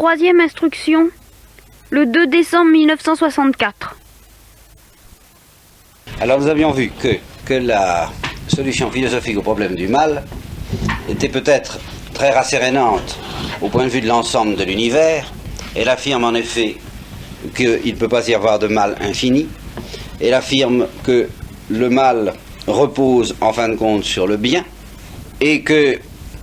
troisième instruction, le 2 décembre 1964. Alors nous avions vu que la solution philosophique au problème du mal était peut-être très rassérénante au point de vue de l'ensemble de l'univers. Elle affirme en effet qu'il ne peut pas y avoir de mal infini. Elle affirme que le mal repose en fin de compte sur le bien et que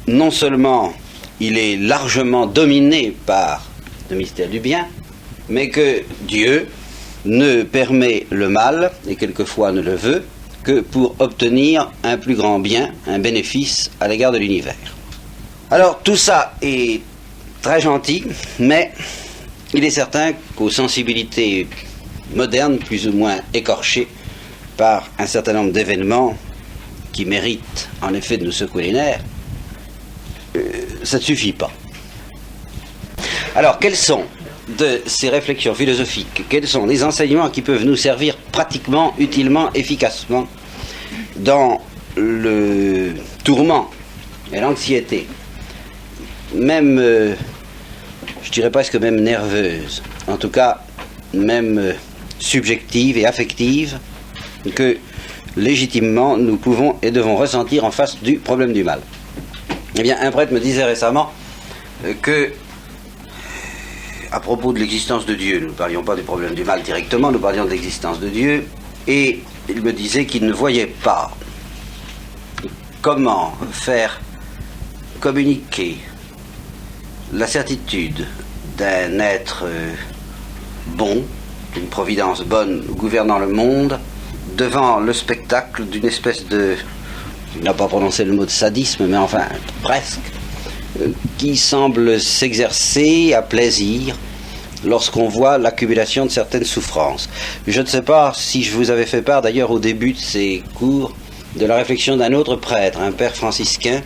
non seulement il est largement dominé par le mystère du bien, mais que Dieu ne permet le mal, et quelquefois ne le veut, que pour obtenir un plus grand bien, un bénéfice à l'égard de l'univers. Alors tout ça est très gentil, mais il est certain qu'aux sensibilités modernes, plus ou moins écorchées par un certain nombre d'événements qui méritent en effet de nous secouer les nerfs, ça ne suffit pas. Alors quels sont de ces réflexions philosophiques, quels sont les enseignements qui peuvent nous servir pratiquement, utilement, efficacement dans le tourment et l'anxiété, même, je dirais presque même nerveuse, en tout cas même subjective et affective, que légitimement nous pouvons et devons ressentir en face du problème du mal. Eh bien, un prêtre me disait récemment que, à propos de l'existence de Dieu, nous ne parlions pas du problème du mal directement, nous parlions de l'existence de Dieu, et il me disait qu'il ne voyait pas comment faire communiquer la certitude d'un être bon, d'une providence bonne gouvernant le monde, devant le spectacle d'une espèce de, il n'a pas prononcé le mot de sadisme, mais enfin presque, qui semble s'exercer à plaisir lorsqu'on voit l'accumulation de certaines souffrances. Je ne sais pas si je vous avais fait part d'ailleurs au début de ces cours de la réflexion d'un autre prêtre, un père franciscain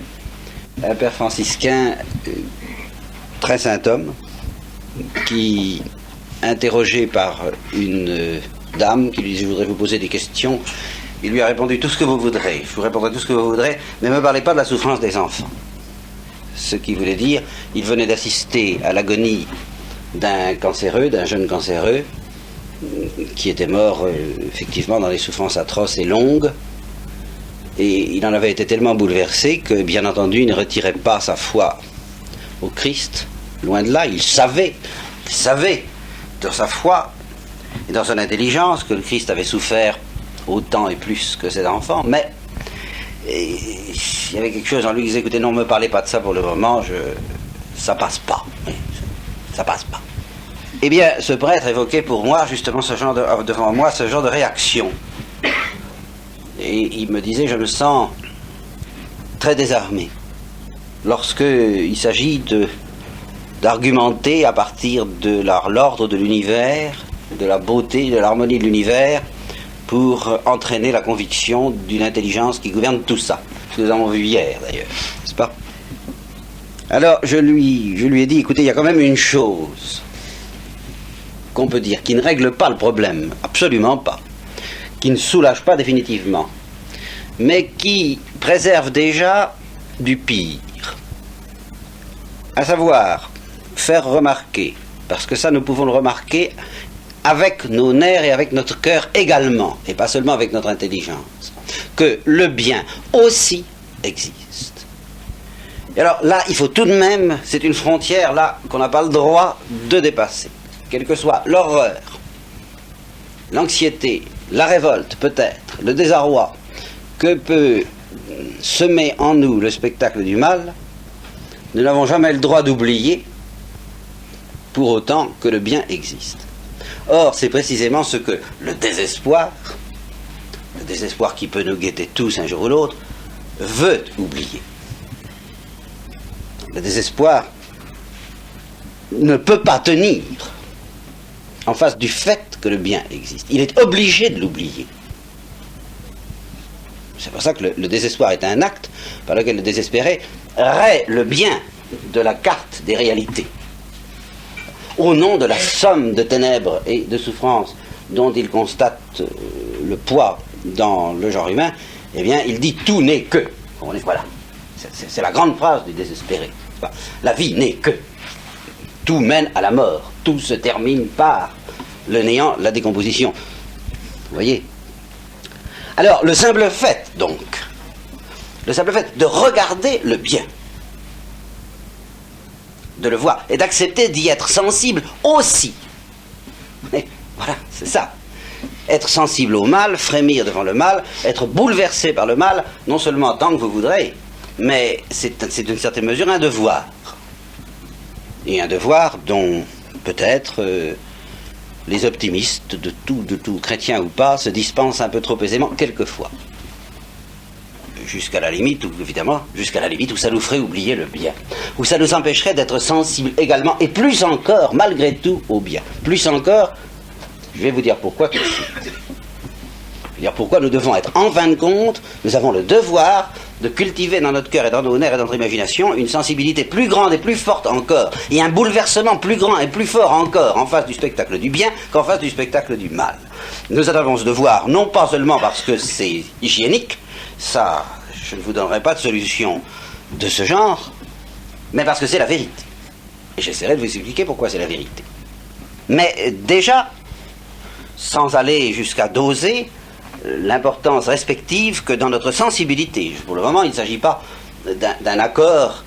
très saint homme, qui, interrogé par une dame qui lui disait « Je voudrais vous poser des questions », il lui a répondu « Tout ce que vous voudrez, je vous répondrai tout ce que vous voudrez, mais ne me parlez pas de la souffrance des enfants ». Ce qui voulait dire, il venait d'assister à l'agonie d'un cancéreux, d'un jeune cancéreux, qui était mort effectivement dans des souffrances atroces et longues, et il en avait été tellement bouleversé que, bien entendu, il ne retirait pas sa foi au Christ, loin de là. Il savait dans sa foi et dans son intelligence que le Christ avait souffert autant et plus que ses enfants, mais il y avait quelque chose en lui qui disait « Écoutez, non, ne me parlez pas de ça pour le moment, ça passe pas, ça passe pas ». Eh bien, ce prêtre évoquait pour moi, justement, devant moi, ce genre de réaction. Et il me disait « Je me sens très désarmé lorsqu'il s'agit d'argumenter à partir de l'ordre de l'univers, de la beauté, de l'harmonie de l'univers, pour entraîner la conviction d'une intelligence qui gouverne tout ça. Ce que nous avons vu hier, d'ailleurs, n'est-ce pas? Alors, je lui ai dit, écoutez, il y a quand même une chose qu'on peut dire, qui ne règle pas le problème, absolument pas, qui ne soulage pas définitivement, mais qui préserve déjà du pire. À savoir, faire remarquer, parce que ça nous pouvons le remarquer avec nos nerfs et avec notre cœur également, et pas seulement avec notre intelligence, que le bien aussi existe. Et alors là, il faut tout de même, c'est une frontière là qu'on n'a pas le droit de dépasser, quelle que soit l'horreur, l'anxiété, la révolte peut-être, le désarroi que peut semer en nous le spectacle du mal, nous n'avons jamais le droit d'oublier pour autant que le bien existe. Or, c'est précisément ce que le désespoir qui peut nous guetter tous un jour ou l'autre, veut oublier. Le désespoir ne peut pas tenir en face du fait que le bien existe. Il est obligé de l'oublier. C'est pour ça que le désespoir est un acte par lequel le désespéré raie le bien de la carte des réalités. Au nom de la somme de ténèbres et de souffrances dont il constate le poids dans le genre humain, eh bien, il dit tout n'est que. Voilà. C'est la grande phrase du désespéré. La vie n'est que. tout mène à la mort. Tout se termine par le néant, la décomposition. Vous voyez? Alors, le simple fait, donc, le simple fait de regarder le bien, de le voir, et d'accepter d'y être sensible aussi. Et voilà, c'est ça. Être sensible au mal, frémir devant le mal, être bouleversé par le mal, non seulement tant que vous voudrez, mais c'est d'une certaine mesure un devoir. Et un devoir dont peut-être les optimistes, de tout chrétien ou pas, se dispensent un peu trop aisément, quelquefois. Jusqu'à la limite, évidemment, jusqu'à la limite où ça nous ferait oublier le bien, où ça nous empêcherait d'être sensibles également, et plus encore, malgré tout, au bien. Plus encore, je vais vous dire pourquoi tout de suite. Je vais dire pourquoi nous devons être, en fin de compte, nous avons le devoir de cultiver dans notre cœur et dans nos nerfs et dans notre imagination une sensibilité plus grande et plus forte encore, et un bouleversement plus grand et plus fort encore en face du spectacle du bien qu'en face du spectacle du mal. Nous avons ce devoir, non pas seulement parce que c'est hygiénique, ça, je ne vous donnerai pas de solution de ce genre, mais parce que c'est la vérité. Et j'essaierai de vous expliquer pourquoi c'est la vérité. Mais déjà, sans aller jusqu'à doser l'importance respective que dans notre sensibilité. Pour le moment, il ne s'agit pas d'un accord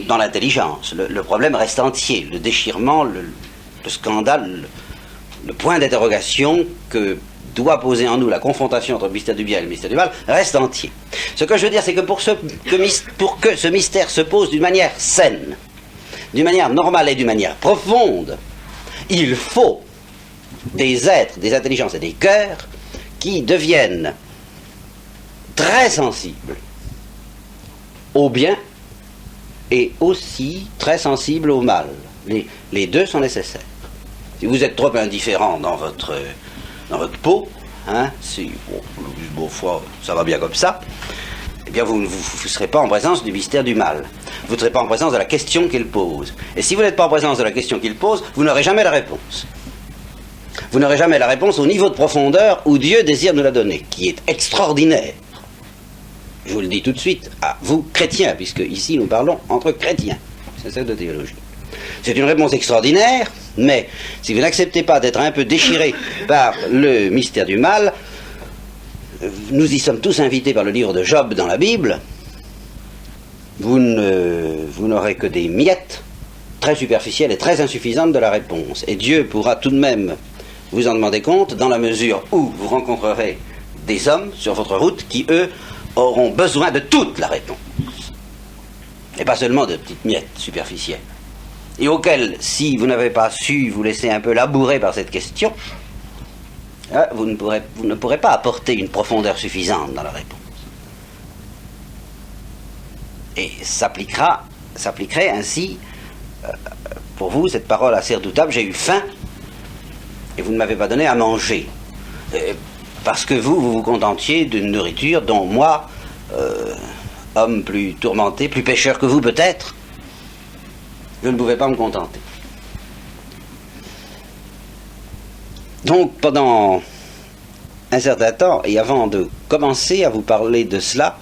dans l'intelligence. Le problème reste entier. Le déchirement, le scandale, le point d'interrogation que doit poser en nous la confrontation entre le mystère du bien et le mystère du mal reste entier. Ce que je veux dire, c'est que pour que ce mystère se pose d'une manière saine, d'une manière normale et d'une manière profonde, il faut des êtres, des intelligences et des cœurs qui deviennent très sensibles au bien et aussi très sensibles au mal. Les deux sont nécessaires. Si vous êtes trop indifférent dans votre peau, hein, si bon, ça va bien comme ça, eh bien vous ne serez pas en présence du mystère du mal. Vous ne serez pas en présence de la question qu'il pose. Et si vous n'êtes pas en présence de la question qu'il pose, vous n'aurez jamais la réponse. Vous n'aurez jamais la réponse au niveau de profondeur où Dieu désire nous la donner, qui est extraordinaire. Je vous le dis tout de suite, à vous, chrétiens, puisque ici nous parlons entre chrétiens. C'est ça de théologie. C'est une réponse extraordinaire, mais si vous n'acceptez pas d'être un peu déchiré par le mystère du mal, nous y sommes tous invités par le livre de Job dans la Bible, vous n'aurez que des miettes très superficielles et très insuffisantes de la réponse. Et Dieu pourra tout de même vous en demander compte dans la mesure où vous rencontrerez des hommes sur votre route qui, eux, auront besoin de toute la réponse. Et pas seulement de petites miettes superficielles. Et auxquelles, si vous n'avez pas su vous laisser un peu labourer par cette question, vous ne pourrez pas apporter une profondeur suffisante dans la réponse. Et s'appliquerait ainsi, pour vous, cette parole assez redoutable, j'ai eu faim, et vous ne m'avez pas donné à manger. Parce que vous vous contentiez d'une nourriture dont moi, homme plus tourmenté, plus pécheur que vous peut-être, je ne pouvais pas me contenter. Donc pendant un certain temps, et avant de commencer à vous parler de cela,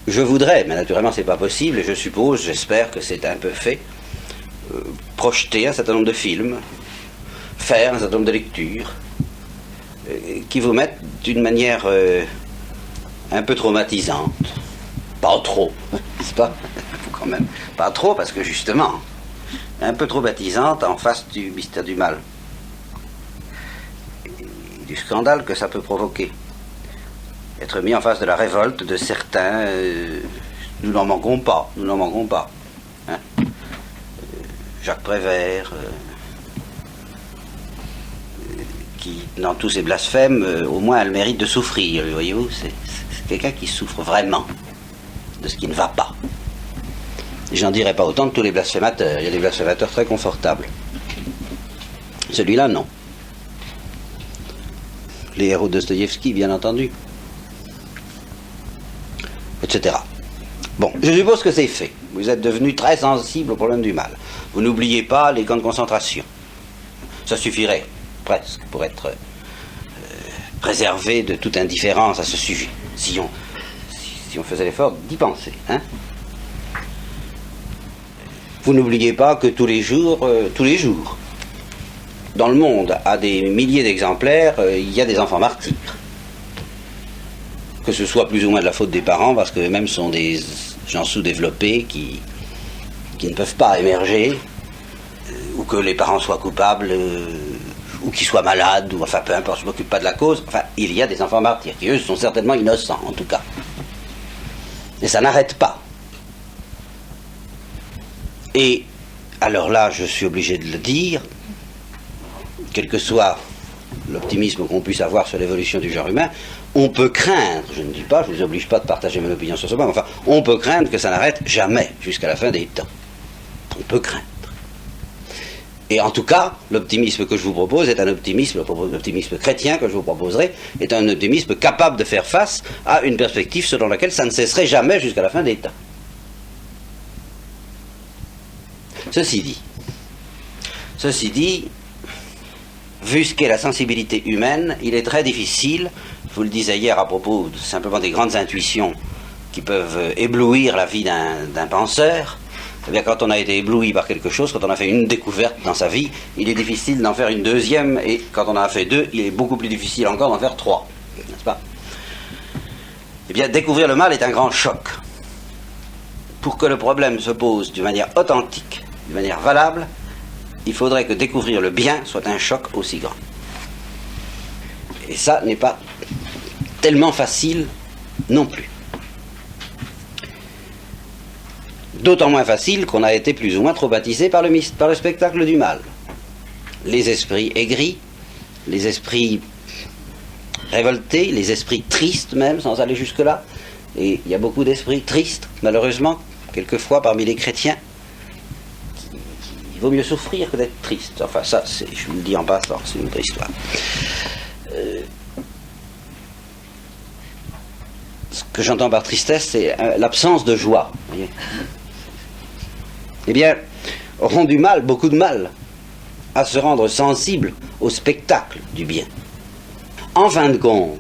je voudrais, mais naturellement c'est pas possible, et je suppose, j'espère que c'est un peu fait, projeter un certain nombre de films, faire un certain nombre de lectures, qui vous mettent d'une manière un peu traumatisante. Pas trop, n'est-ce pas? Quand même. Pas trop, parce que justement, un peu traumatisante en face du mystère du mal. Et du scandale que ça peut provoquer. Être mis en face de la révolte de certains, nous n'en manquons pas, Hein? Jacques Prévert, qui, dans tous ses blasphèmes, au moins a le mérite de souffrir, voyez-vous, c'est quelqu'un qui souffre vraiment de ce qui ne va pas. J'en dirais pas autant de tous les blasphémateurs, il y a des blasphémateurs très confortables. Celui-là, non. Les héros de Dostoïevski, bien entendu. Etc. Bon, je suppose que c'est fait. Vous êtes devenu très sensible au problème du mal. Vous n'oubliez pas les camps de concentration. Ça suffirait, presque, pour être préservé de toute indifférence à ce sujet, si on faisait l'effort d'y penser. Hein. vous n'oubliez pas que tous les jours, dans le monde, à des milliers d'exemplaires, il y a des enfants martyrs. Que ce soit plus ou moins de la faute des parents, parce qu'eux-mêmes sont des gens sous-développés qui ne peuvent pas émerger, ou que les parents soient coupables, ou qu'ils soient malades, ou enfin peu importe, je ne m'occupe pas de la cause. Enfin, il y a des enfants martyrs, qui eux sont certainement innocents, en tout cas. Et ça n'arrête pas. Et alors là, je suis obligé de le dire, quel que soit l'optimisme qu'on puisse avoir sur l'évolution du genre humain, on peut craindre, je ne dis pas, je ne vous oblige pas de partager mon opinion sur ce point, mais enfin, on peut craindre que ça n'arrête jamais jusqu'à la fin des temps. On peut craindre. Et en tout cas, l'optimisme que je vous propose est un optimisme, l'optimisme chrétien que je vous proposerai, est un optimisme capable de faire face à une perspective selon laquelle ça ne cesserait jamais jusqu'à la fin des temps. Ceci dit, vu ce qu'est la sensibilité humaine, il est très difficile, je vous le disais hier à propos simplement des grandes intuitions qui peuvent éblouir la vie d'un penseur. Eh bien, quand on a été ébloui par quelque chose, quand on a fait une découverte dans sa vie, il est difficile d'en faire une deuxième, et quand on en a fait deux, il est beaucoup plus difficile encore d'en faire trois, n'est-ce pas? Eh bien, découvrir le mal est un grand choc. Pour que le problème se pose d'une manière authentique, d'une manière valable, il faudrait que découvrir le bien soit un choc aussi grand. Et ça n'est pas tellement facile non plus. D'autant moins facile qu'on a été plus ou moins traumatisé par le spectacle du mal. Les esprits aigris, les esprits révoltés, les esprits tristes même, sans aller jusque-là. Et il y a beaucoup d'esprits tristes, malheureusement, quelquefois parmi les chrétiens. Il vaut mieux souffrir que d'être triste. Enfin, ça, je vous le dis en passant, c'est une autre histoire. Ce que j'entends par tristesse, c'est l'absence de joie. Voyez. Eh bien, auront du mal, beaucoup de mal, à se rendre sensibles au spectacle du bien. En fin de compte,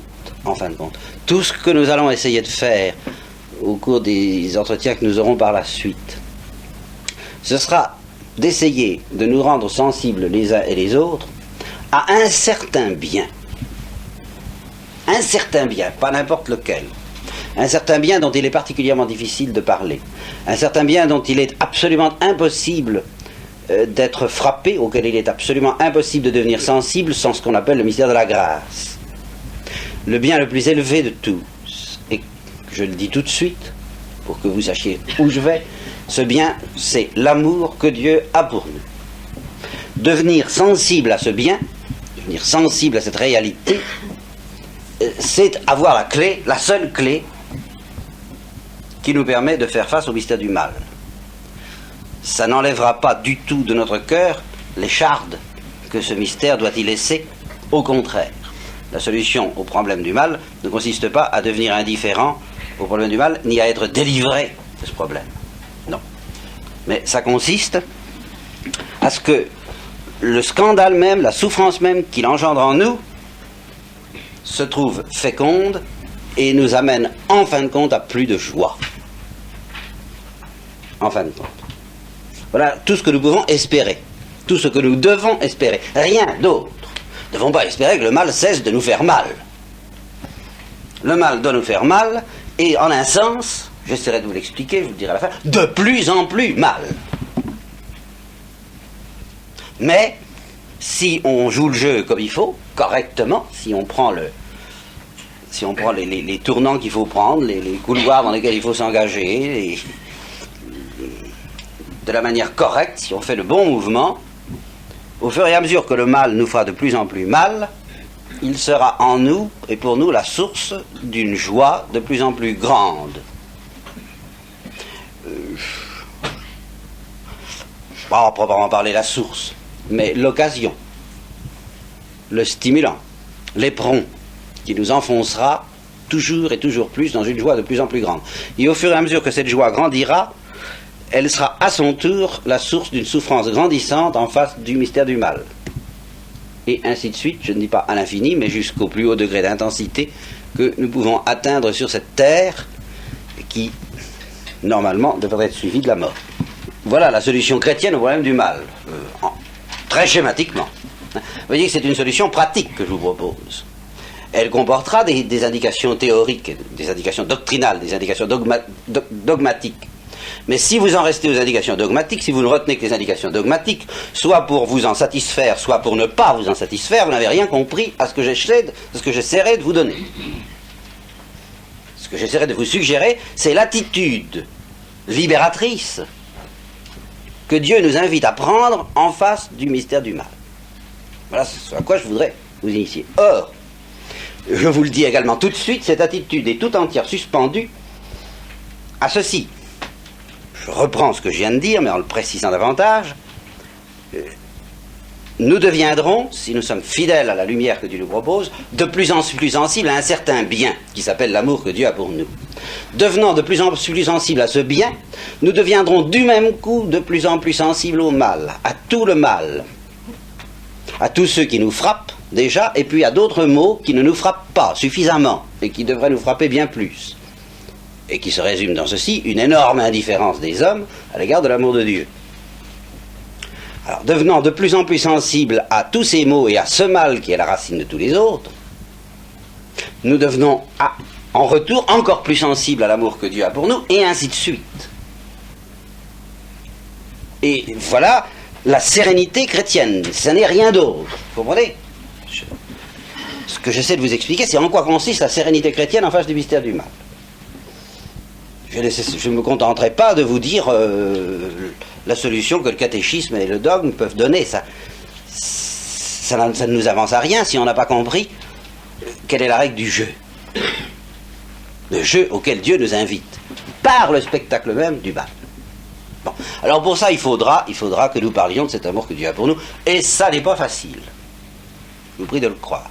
tout ce que nous allons essayer de faire au cours des entretiens que nous aurons par la suite, ce sera d'essayer de nous rendre sensibles les uns et les autres à un certain bien, pas n'importe lequel, un certain bien dont il est particulièrement difficile de parler, un certain bien dont il est absolument impossible d'être frappé, auquel il est absolument impossible de devenir sensible sans ce qu'on appelle le mystère de la grâce. Le bien le plus élevé de tous, et je le dis tout de suite, pour que vous sachiez où je vais, ce bien, c'est l'amour que Dieu a pour nous. Devenir sensible à ce bien, devenir sensible à cette réalité, c'est avoir la clé, la seule clé, qui nous permet de faire face au mystère du mal. Ça n'enlèvera pas du tout de notre cœur l'écharde que ce mystère doit y laisser. Au contraire, la solution au problème du mal ne consiste pas à devenir indifférent au problème du mal, ni à être délivré de ce problème. Non. Mais ça consiste à ce que le scandale même, la souffrance même qu'il engendre en nous, se trouve féconde et nous amène en fin de compte à plus de joie. En fin de compte. Voilà tout ce que nous pouvons espérer. Tout ce que nous devons espérer. Rien d'autre. Nous ne devons pas espérer que le mal cesse de nous faire mal. Le mal doit nous faire mal, et en un sens, j'essaierai de vous l'expliquer, je vous le dirai à la fin, de plus en plus mal. Mais, si on joue le jeu comme il faut, correctement, si on prend les tournants qu'il faut prendre, les couloirs dans lesquels il faut s'engager, de la manière correcte, si on fait le bon mouvement, au fur et à mesure que le mal nous fera de plus en plus mal, il sera en nous et pour nous la source d'une joie de plus en plus grande. Pas proprement parler la source, mais l'occasion, le stimulant, l'éperon qui nous enfoncera toujours et toujours plus dans une joie de plus en plus grande. Et au fur et à mesure que cette joie grandira, elle sera à son tour la source d'une souffrance grandissante en face du mystère du mal. Et ainsi de suite, je ne dis pas à l'infini, mais jusqu'au plus haut degré d'intensité que nous pouvons atteindre sur cette terre qui, normalement, devrait être suivie de la mort. Voilà la solution chrétienne au problème du mal, très schématiquement. Vous voyez que c'est une solution pratique que je vous propose. Elle comportera des indications théoriques, des indications doctrinales, des indications dogmatiques. Mais si vous en restez aux indications dogmatiques, si vous ne retenez que les indications dogmatiques, soit pour vous en satisfaire, soit pour ne pas vous en satisfaire, vous n'avez rien compris à ce que j'essaierai de vous donner. Ce que j'essaierai de vous suggérer, c'est l'attitude libératrice que Dieu nous invite à prendre en face du mystère du mal. Voilà ce à quoi je voudrais vous initier. Or, je vous le dis également tout de suite, cette attitude est tout entière suspendue à ceci. Je reprends ce que je viens de dire, mais en le précisant davantage. Nous deviendrons, si nous sommes fidèles à la lumière que Dieu nous propose, de plus en plus sensibles à un certain bien qui s'appelle l'amour que Dieu a pour nous. Devenant de plus en plus sensibles à ce bien, nous deviendrons du même coup de plus en plus sensibles au mal, à tout le mal, à tous ceux qui nous frappent déjà, et puis à d'autres maux qui ne nous frappent pas suffisamment et qui devraient nous frapper bien plus, et qui se résument dans ceci, une énorme indifférence des hommes à l'égard de l'amour de Dieu. Alors, devenant de plus en plus sensibles à tous ces maux et à ce mal qui est la racine de tous les autres, nous devenons en retour encore plus sensibles à l'amour que Dieu a pour nous, et ainsi de suite. Et voilà la sérénité chrétienne, ce n'est rien d'autre. Vous comprenez ? Ce que j'essaie de vous expliquer, c'est en quoi consiste la sérénité chrétienne en face du mystère du mal. Je ne me contenterai pas de vous dire la solution que le catéchisme et le dogme peuvent donner. Ça ne nous avance à rien si on n'a pas compris quelle est la règle du jeu. Le jeu auquel Dieu nous invite, par le spectacle même du mal. Bon. Alors pour ça, il faudra que nous parlions de cet amour que Dieu a pour nous, et ça n'est pas facile. Je vous prie de le croire.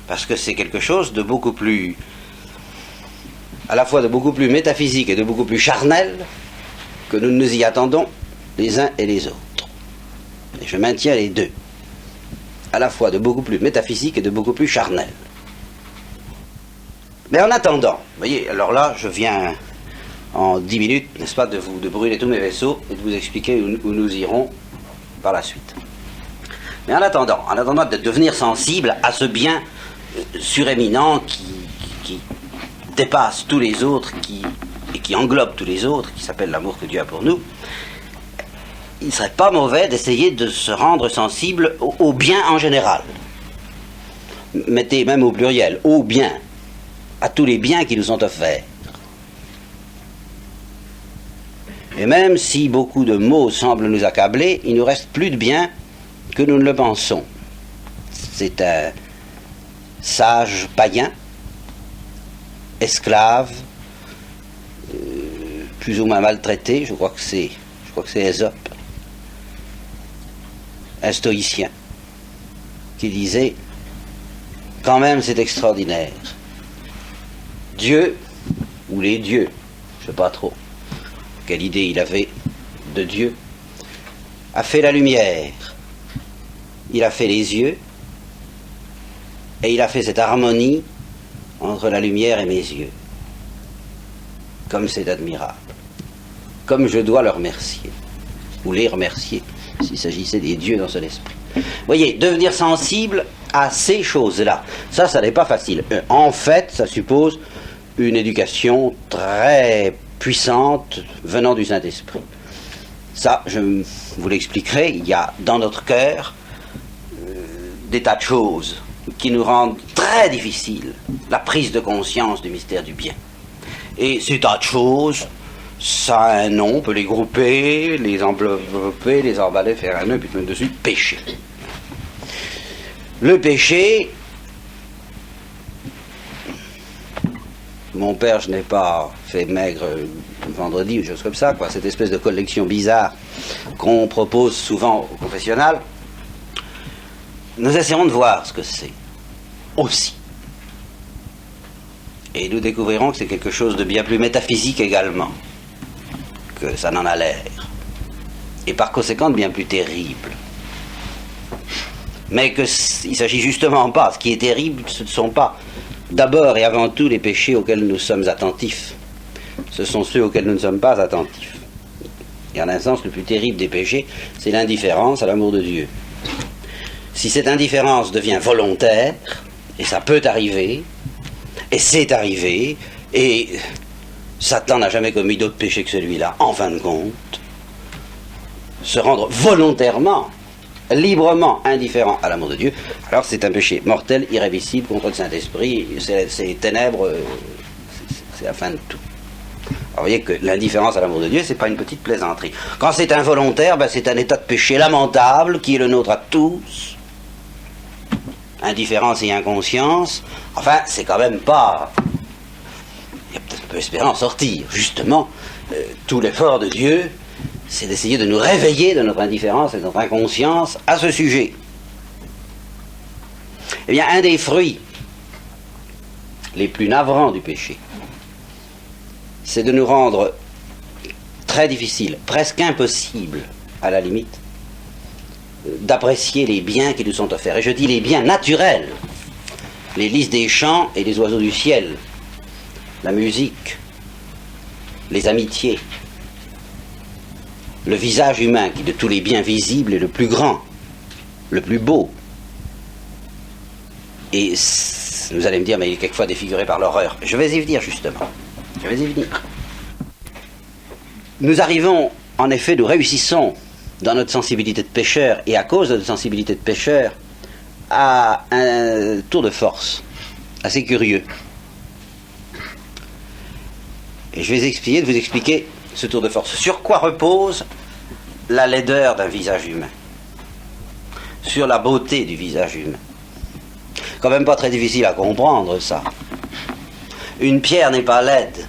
Parce que c'est quelque chose de beaucoup plus, à la fois de beaucoup plus métaphysique et de beaucoup plus charnel, que nous nous y attendons les uns et les autres. Et je maintiens les deux. À la fois de beaucoup plus métaphysique et de beaucoup plus charnel. Mais en attendant, vous voyez, alors là, je viens en 10 minutes, n'est-ce pas, de brûler tous mes vaisseaux et de vous expliquer où nous irons par la suite. Mais en attendant de devenir sensible à ce bien suréminent qui dépasse tous les autres et qui englobe tous les autres, qui s'appelle l'amour que Dieu a pour nous, il ne serait pas mauvais d'essayer de se rendre sensible au bien en général. Mettez même au pluriel, au bien, à tous les biens qui nous sont offerts. Et même si beaucoup de maux semblent nous accabler, il nous reste plus de bien que nous ne le pensons. C'est un sage païen, esclave, plus ou moins maltraité, je crois que c'est Ésope, un stoïcien, qui disait, quand même c'est extraordinaire, Dieu, ou les dieux, je ne sais pas trop quelle idée il avait de Dieu, a fait la lumière, il a fait les yeux, et il a fait cette harmonie entre la lumière et mes yeux. Comme c'est admirable. Comme je dois le remercier. Ou les remercier, s'il s'agissait des dieux dans son esprit. Vous voyez, devenir sensible à ces choses-là, ça n'est pas facile. En fait, ça suppose une éducation très puissante venant du Saint-Esprit. Ça, je vous l'expliquerai, il y a dans notre cœur des tas de choses qui nous rendent très difficile la prise de conscience du mystère du bien. Et ces tas de choses, ça a un nom, on peut les grouper, les envelopper, les emballer, faire un nœud, puis mettre dessus, péché. Le péché, mon père, je n'ai pas fait maigre vendredi ou des choses comme ça, quoi, cette espèce de collection bizarre qu'on propose souvent au confessionnal. Nous essaierons de voir ce que c'est aussi. Et nous découvrirons que c'est quelque chose de bien plus métaphysique également que ça n'en a l'air. Et par conséquent de bien plus terrible. Mais qu'il ne s'agit justement pas. Ce qui est terrible, ce ne sont pas d'abord et avant tout les péchés auxquels nous sommes attentifs. Ce sont ceux auxquels nous ne sommes pas attentifs. Et en un sens, le plus terrible des péchés, c'est l'indifférence à l'amour de Dieu. Si cette indifférence devient volontaire, et ça peut arriver, et c'est arrivé, et Satan n'a jamais commis d'autre péché que celui-là, en fin de compte, se rendre volontairement, librement indifférent à l'amour de Dieu, alors c'est un péché mortel, irrémissible contre le Saint-Esprit, c'est les ténèbres, c'est la fin de tout. Alors vous voyez que l'indifférence à l'amour de Dieu, c'est pas une petite plaisanterie. Quand c'est involontaire, c'est un état de péché lamentable qui est le nôtre à tous. Indifférence et inconscience, enfin, c'est quand même pas... Il y a peut-être on peut espérer en sortir. Justement, tout l'effort de Dieu, c'est d'essayer de nous réveiller de notre indifférence et de notre inconscience à ce sujet. Eh bien, un des fruits les plus navrants du péché, c'est de nous rendre très difficile, presque impossible, à la limite, d'apprécier les biens qui nous sont offerts. Et je dis les biens naturels, les lys des champs et les oiseaux du ciel, la musique, les amitiés, le visage humain qui de tous les biens visibles est le plus grand, le plus beau. Et vous allez me dire, mais il est quelquefois défiguré par l'horreur. Je vais y venir justement. Je vais y venir. Nous arrivons, en effet, nous réussissons dans notre sensibilité de pécheur, et à cause de notre sensibilité de pécheur, à un tour de force assez curieux. Et je vais essayer de vous expliquer ce tour de force. Sur quoi repose la laideur d'un visage humain? Sur la beauté du visage humain. Quand même pas très difficile à comprendre, ça. Une pierre n'est pas laide,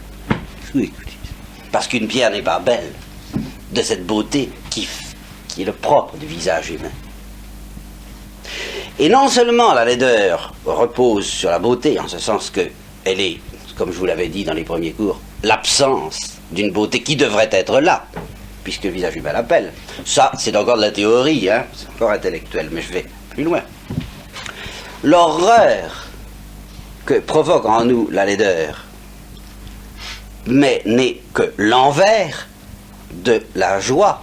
parce qu'une pierre n'est pas belle, de cette beauté qui est le propre du visage humain. Et non seulement la laideur repose sur la beauté, en ce sens qu'elle est, comme je vous l'avais dit dans les premiers cours, l'absence d'une beauté qui devrait être là, puisque le visage humain l'appelle. Ça, c'est encore de la théorie, hein, c'est encore intellectuel, mais je vais plus loin. L'horreur que provoque en nous la laideur, mais n'est que l'envers de la joie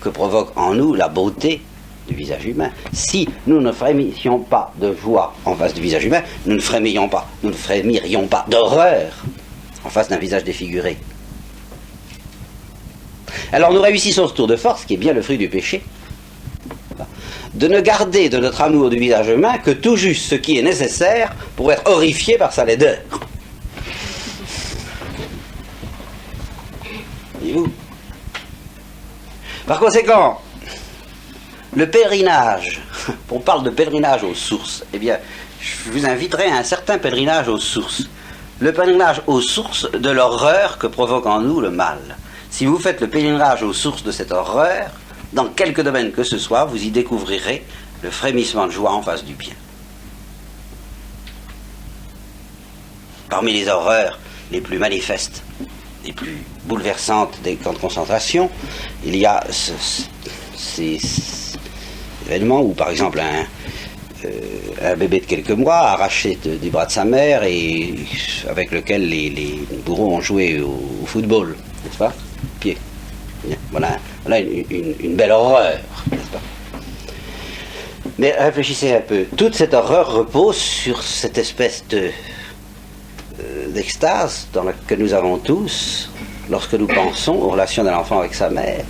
que provoque en nous la beauté du visage humain. Si nous ne frémissions pas de joie en face du visage humain, nous ne frémirions pas d'horreur en face d'un visage défiguré. Alors nous réussissons ce tour de force, qui est bien le fruit du péché, de ne garder de notre amour du visage humain que tout juste ce qui est nécessaire pour être horrifié par sa laideur. Voyez-vous ? Par conséquent, le pèlerinage, on parle de pèlerinage aux sources, eh bien, je vous inviterai à un certain pèlerinage aux sources. Le pèlerinage aux sources de l'horreur que provoque en nous le mal. Si vous faites le pèlerinage aux sources de cette horreur, dans quelque domaine que ce soit, vous y découvrirez le frémissement de joie en face du bien. Parmi les horreurs les plus manifestes, les plus bouleversantes des camps de concentration, il y a ces événements où, par exemple, un bébé de quelques mois arraché du bras de sa mère et avec lequel les bourreaux ont joué au football, n'est-ce pas? Pied. Voilà une belle horreur, n'est-ce pas? Mais réfléchissez un peu. Toute cette horreur repose sur cette espèce d'extase dans que nous avons tous lorsque nous pensons aux relations d'un enfant avec sa mère.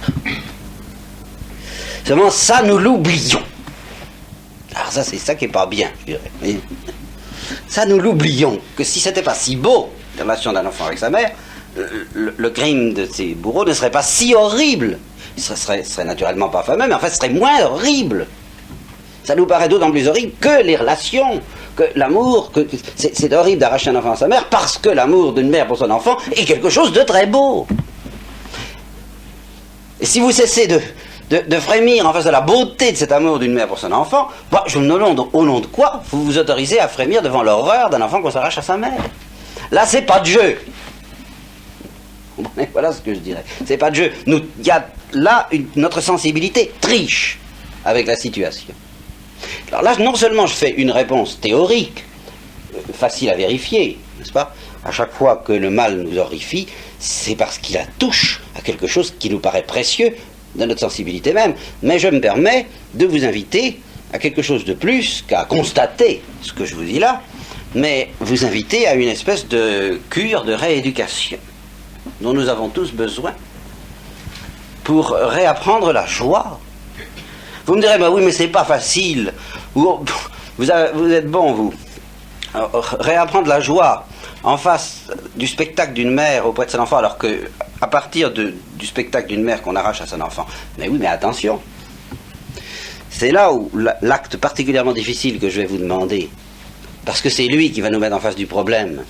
Seulement, ça, nous l'oublions. Alors ça, c'est ça qui n'est pas bien, je dirais. Oui. Ça, nous l'oublions. Que si c'était pas si beau, la relation d'un enfant avec sa mère, le crime de ces bourreaux ne serait pas si horrible. Il serait naturellement pas fameux, mais en fait, ce serait moins horrible. Ça nous paraît d'autant plus horrible que les relations, que l'amour, que c'est horrible d'arracher un enfant à sa mère, parce que l'amour d'une mère pour son enfant est quelque chose de très beau. Et si vous cessez de frémir en face de la beauté de cet amour d'une mère pour son enfant, au nom de quoi vous vous autorisez à frémir devant l'horreur d'un enfant qu'on s'arrache à sa mère? Là, c'est pas de jeu. Voilà ce que je dirais. C'est pas de jeu. Il y a là notre sensibilité triche avec la situation. Alors là, non seulement je fais une réponse théorique, facile à vérifier, n'est-ce pas? À chaque fois que le mal nous horrifie, c'est parce qu'il touche à quelque chose qui nous paraît précieux dans notre sensibilité même, mais je me permets de vous inviter à quelque chose de plus qu'à constater ce que je vous dis là, mais vous inviter à une espèce de cure de rééducation dont nous avons tous besoin pour réapprendre la joie. Vous me direz, bah oui, mais c'est pas facile. Vous êtes bon, vous. Alors, réapprendre la joie en face du spectacle d'une mère auprès de son enfant, alors que à partir du spectacle d'une mère qu'on arrache à son enfant. Mais oui, mais attention. C'est là où l'acte particulièrement difficile que je vais vous demander, parce que c'est lui qui va nous mettre en face du problème,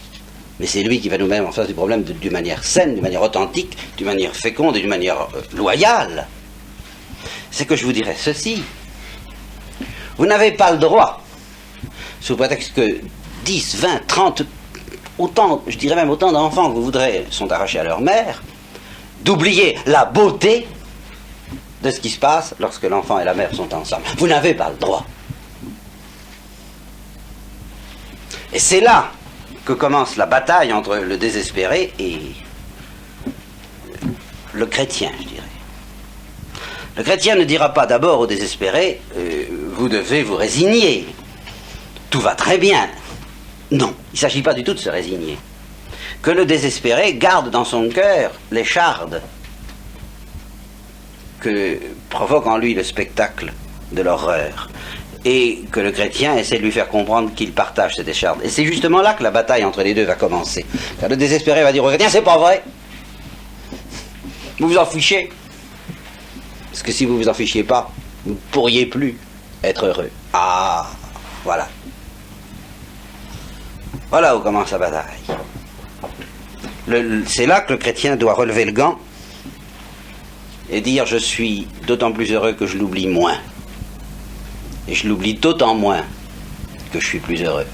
mais c'est lui qui va nous mettre en face du problème d'une manière saine, d'une manière authentique, d'une manière féconde et d'une manière loyale. C'est que je vous dirais ceci. Vous n'avez pas le droit, sous prétexte que 10, 20, 30, autant, je dirais même autant d'enfants que vous voudrez sont arrachés à leur mère, d'oublier la beauté de ce qui se passe lorsque l'enfant et la mère sont ensemble. Vous n'avez pas le droit. Et c'est là que commence la bataille entre le désespéré et le chrétien, je dirais. Le chrétien ne dira pas d'abord au désespéré vous devez vous résigner, tout va très bien. Non, il ne s'agit pas du tout de se résigner. Que le désespéré garde dans son cœur l'écharde que provoque en lui le spectacle de l'horreur, et que le chrétien essaie de lui faire comprendre qu'il partage cette écharde. Et c'est justement là que la bataille entre les deux va commencer. Car le désespéré va dire au chrétien, c'est pas vrai, vous vous en fichez, parce que si vous vous en fichiez pas, vous ne pourriez plus être heureux. Ah, voilà. Voilà où commence la bataille. C'est là que le chrétien doit relever le gant et dire je suis d'autant plus heureux que je l'oublie moins. Et je l'oublie d'autant moins que je suis plus heureux.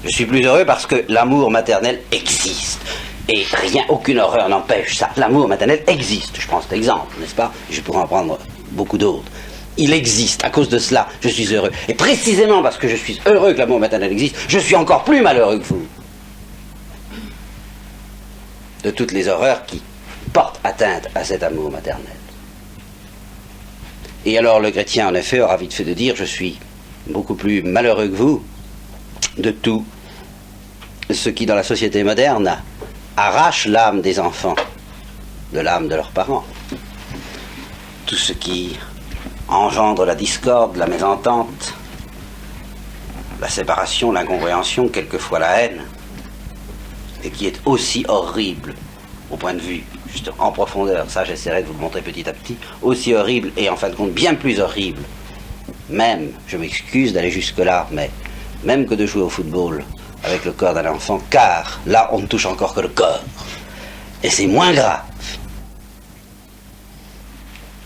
Je suis plus heureux parce que l'amour maternel existe. Et rien, aucune horreur n'empêche ça. L'amour maternel existe. Je prends cet exemple, n'est-ce pas? Je pourrais en prendre beaucoup d'autres. Il existe. À cause de cela, je suis heureux. Et précisément parce que je suis heureux que l'amour maternel existe, je suis encore plus malheureux que vous. De toutes les horreurs qui portent atteinte à cet amour maternel. Et alors le chrétien, en effet, aura vite fait de dire, je suis beaucoup plus malheureux que vous de tout ce qui, dans la société moderne, arrache l'âme des enfants de l'âme de leurs parents. Tout ce qui engendre la discorde, la mésentente, la séparation, l'incompréhension, quelquefois la haine, et qui est aussi horrible au point de vue, juste en profondeur, ça j'essaierai de vous le montrer petit à petit, aussi horrible et en fin de compte bien plus horrible, même, je m'excuse d'aller jusque-là, mais même que de jouer au football avec le corps d'un enfant, car là on ne touche encore que le corps, et c'est moins grave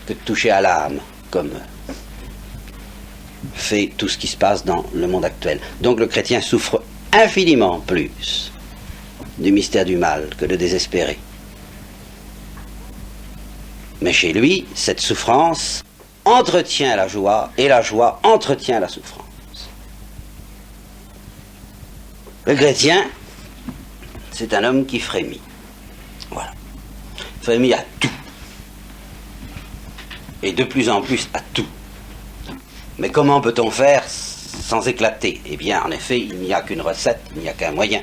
que de toucher à l'âme, comme fait tout ce qui se passe dans le monde actuel. Donc le chrétien souffre infiniment plus du mystère du mal que le désespéré. Mais chez lui, cette souffrance entretient la joie, et la joie entretient la souffrance. Le chrétien, c'est un homme qui frémit. Voilà. Frémit à tout. Et de plus en plus à tout. Mais comment peut-on faire sans éclater? Eh bien, en effet, il n'y a qu'une recette, il n'y a qu'un moyen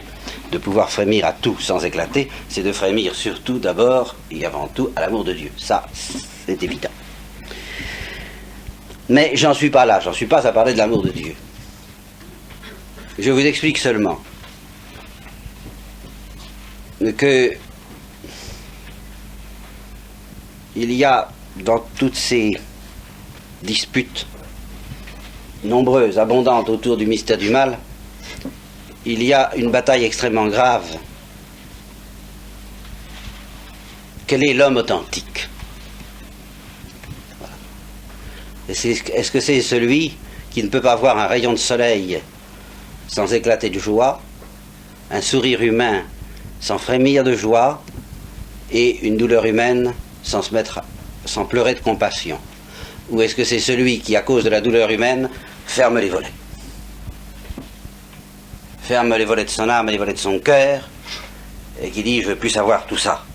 de pouvoir frémir à tout sans éclater, c'est de frémir surtout d'abord et avant tout à l'amour de Dieu. Ça, c'est évident. Mais j'en suis pas là, j'en suis pas à parler de l'amour de Dieu. Je vous explique seulement que il y a dans toutes ces disputes nombreuses, abondantes autour du mystère du mal, il y a une bataille extrêmement grave. Quel est l'homme authentique? Voilà. Est-ce que c'est celui qui ne peut pas voir un rayon de soleil sans éclater de joie, un sourire humain sans frémir de joie, et une douleur humaine sans pleurer de compassion? Ou est-ce que c'est celui qui, à cause de la douleur humaine, ferme les volets? Ferme les volets de son âme et les volets de son cœur, et qui dit, je ne veux plus savoir tout ça.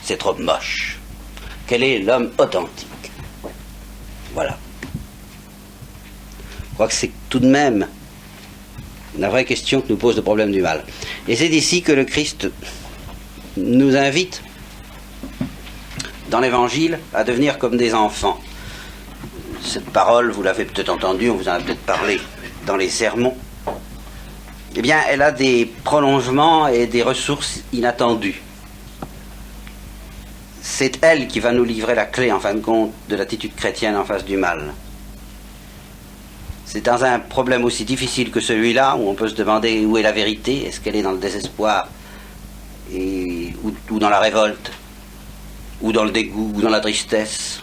c'est trop moche. Quel est l'homme authentique? Voilà. Je crois que c'est tout de même la vraie question que nous pose le problème du mal. Et c'est ici que le Christ nous invite, dans l'Évangile, à devenir comme des enfants. Cette parole, vous l'avez peut-être entendue, on vous en a peut-être parlé dans les sermons. Eh bien, elle a des prolongements et des ressources inattendues. C'est elle qui va nous livrer la clé, en fin de compte, de l'attitude chrétienne en face du mal. C'est dans un problème aussi difficile que celui-là, où on peut se demander où est la vérité, est-ce qu'elle est dans le désespoir, ou dans la révolte, ou dans le dégoût, ou dans la tristesse.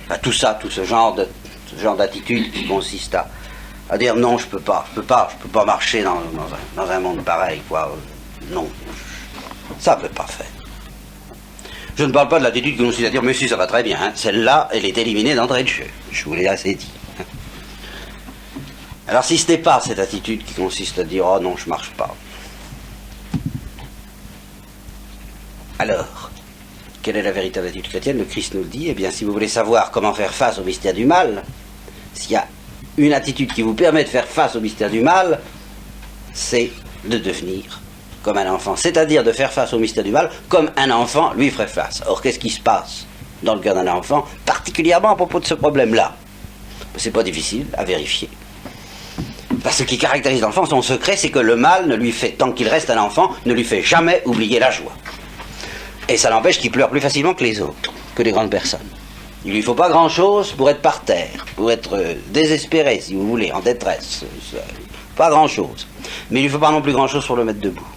Enfin, tout ça, tout ce genre d'attitude qui consiste à dire non, je peux pas marcher dans un monde pareil, quoi. Non, ça ne peut pas faire. Je ne parle pas de l'attitude qui consiste à dire mais si, ça va très bien, hein. Celle-là, elle est éliminée d'entrée de jeu. Je vous l'ai assez dit. Alors si ce n'est pas cette attitude qui consiste à dire oh non, je marche pas. Alors, quelle est la véritable attitude chrétienne? Le Christ nous le dit. Eh bien, si vous voulez savoir comment faire face au mystère du mal, s'il y a une attitude qui vous permet de faire face au mystère du mal, c'est de devenir comme un enfant. C'est-à-dire de faire face au mystère du mal comme un enfant lui ferait face. Or, qu'est-ce qui se passe dans le cœur d'un enfant, particulièrement à propos de ce problème-là? C'est pas difficile à vérifier. Parce que ce qui caractérise l'enfant, son secret, c'est que le mal ne lui fait, tant qu'il reste un enfant, ne lui fait jamais oublier la joie. Et ça l'empêche qu'il pleure plus facilement que les autres, que les grandes personnes. Il lui faut pas grand-chose pour être par terre, pour être désespéré, si vous voulez, en détresse. Pas grand-chose. Mais il lui faut pas non plus grand-chose pour le mettre debout.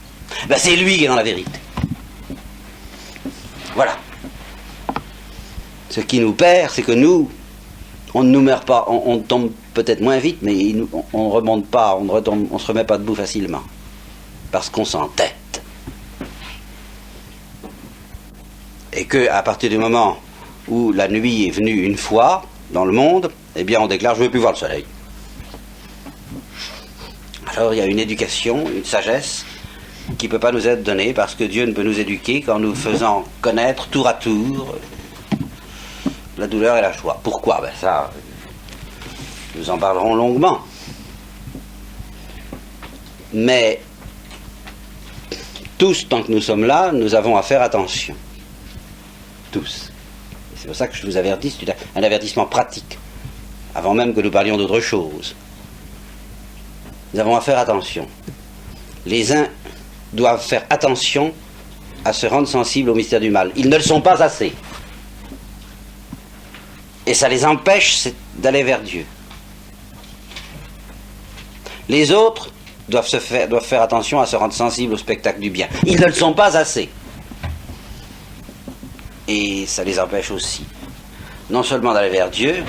Ben, c'est lui qui est dans la vérité. Voilà. Ce qui nous perd, c'est que nous, on ne nous meurt pas, on tombe peut-être moins vite, mais on ne remonte pas, on se remet pas debout facilement. Parce qu'on s'entête. Et qu'à partir du moment où la nuit est venue une fois dans le monde, eh bien on déclare je ne veux plus voir le soleil. Alors il y a une éducation, une sagesse qui ne peut pas nous être donnée parce que Dieu ne peut nous éduquer qu'en nous faisant connaître tour à tour la douleur et la joie. Pourquoi? Ben ça, nous en parlerons longuement. Mais tous, tant que nous sommes là, nous avons à faire attention. Tous. C'est pour ça que je vous avertis, c'est un avertissement pratique, avant même que nous parlions d'autre chose. Nous avons à faire attention. Les uns doivent faire attention à se rendre sensibles au mystère du mal. Ils ne le sont pas assez. Et ça les empêche d'aller vers Dieu. Les autres doivent faire attention à se rendre sensibles au spectacle du bien. Ils ne le sont pas assez. Et ça les empêche aussi, non seulement d'aller vers Dieu,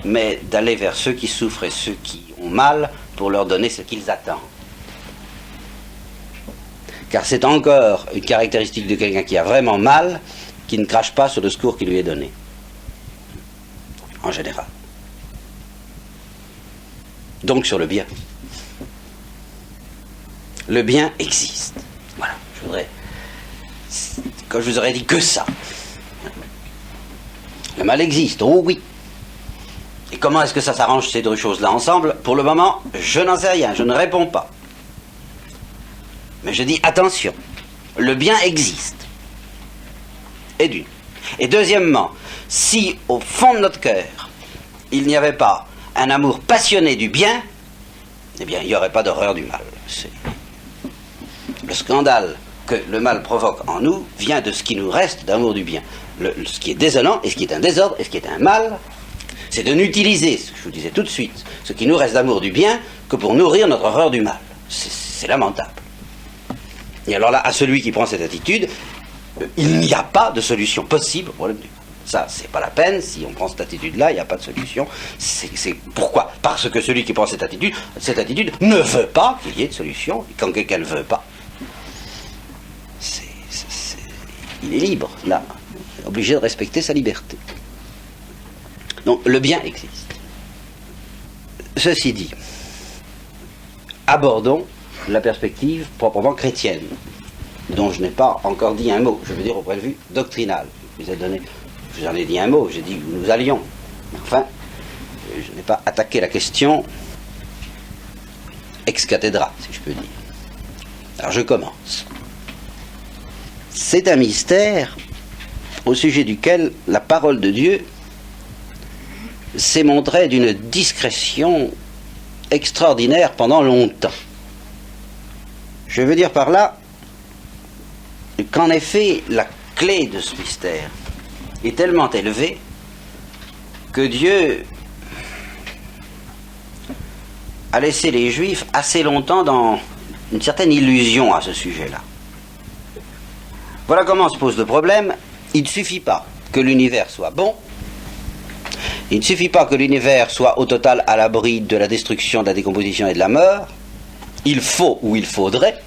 mais d'aller vers ceux qui souffrent et ceux qui ont mal pour leur donner ce qu'ils attendent. Car c'est encore une caractéristique de quelqu'un qui a vraiment mal, qui ne crache pas sur le secours qui lui est donné. En général. Donc sur le bien. Le bien existe. Voilà, quand je vous aurais dit que ça. Le mal existe, oh oui. Et comment est-ce que ça s'arrange ces deux choses-là ensemble? Pour le moment, je n'en sais rien, je ne réponds pas. Mais je dis attention, le bien existe. Et d'une. Et deuxièmement, si au fond de notre cœur, il n'y avait pas un amour passionné du bien, eh bien, il n'y aurait pas d'horreur du mal. C'est le scandale que le mal provoque en nous vient de ce qui nous reste d'amour du bien. Ce qui est désolant, et ce qui est un désordre, et ce qui est un mal, c'est de n'utiliser, ce que je vous disais tout de suite, ce qui nous reste d'amour du bien, que pour nourrir notre horreur du mal. C'est lamentable. Et alors là, à celui qui prend cette attitude, il n'y a pas de solution possible au problème du mal. Ça, c'est pas la peine, si on prend cette attitude-là, il n'y a pas de solution. C'est pourquoi? Parce que celui qui prend cette attitude ne veut pas qu'il y ait de solution, et quand quelqu'un ne veut pas, il est libre, là, obligé de respecter sa liberté. Donc, le bien existe. Ceci dit, abordons la perspective proprement chrétienne dont je n'ai pas encore dit un mot, je veux dire au point de vue doctrinal. Je vous en ai dit un mot, j'ai dit où nous allions. Enfin, je n'ai pas attaqué la question ex cathedra, si je peux dire. Alors je commence. C'est un mystère au sujet duquel la parole de Dieu s'est montrée d'une discrétion extraordinaire pendant longtemps. Je veux dire par là qu'en effet, la clé de ce mystère est tellement élevée que Dieu a laissé les Juifs assez longtemps dans une certaine illusion à ce sujet-là. Voilà comment se pose le problème. Il ne suffit pas que l'univers soit bon, il ne suffit pas que l'univers soit au total à l'abri de la destruction, de la décomposition et de la mort. Il faut, ou il faudrait,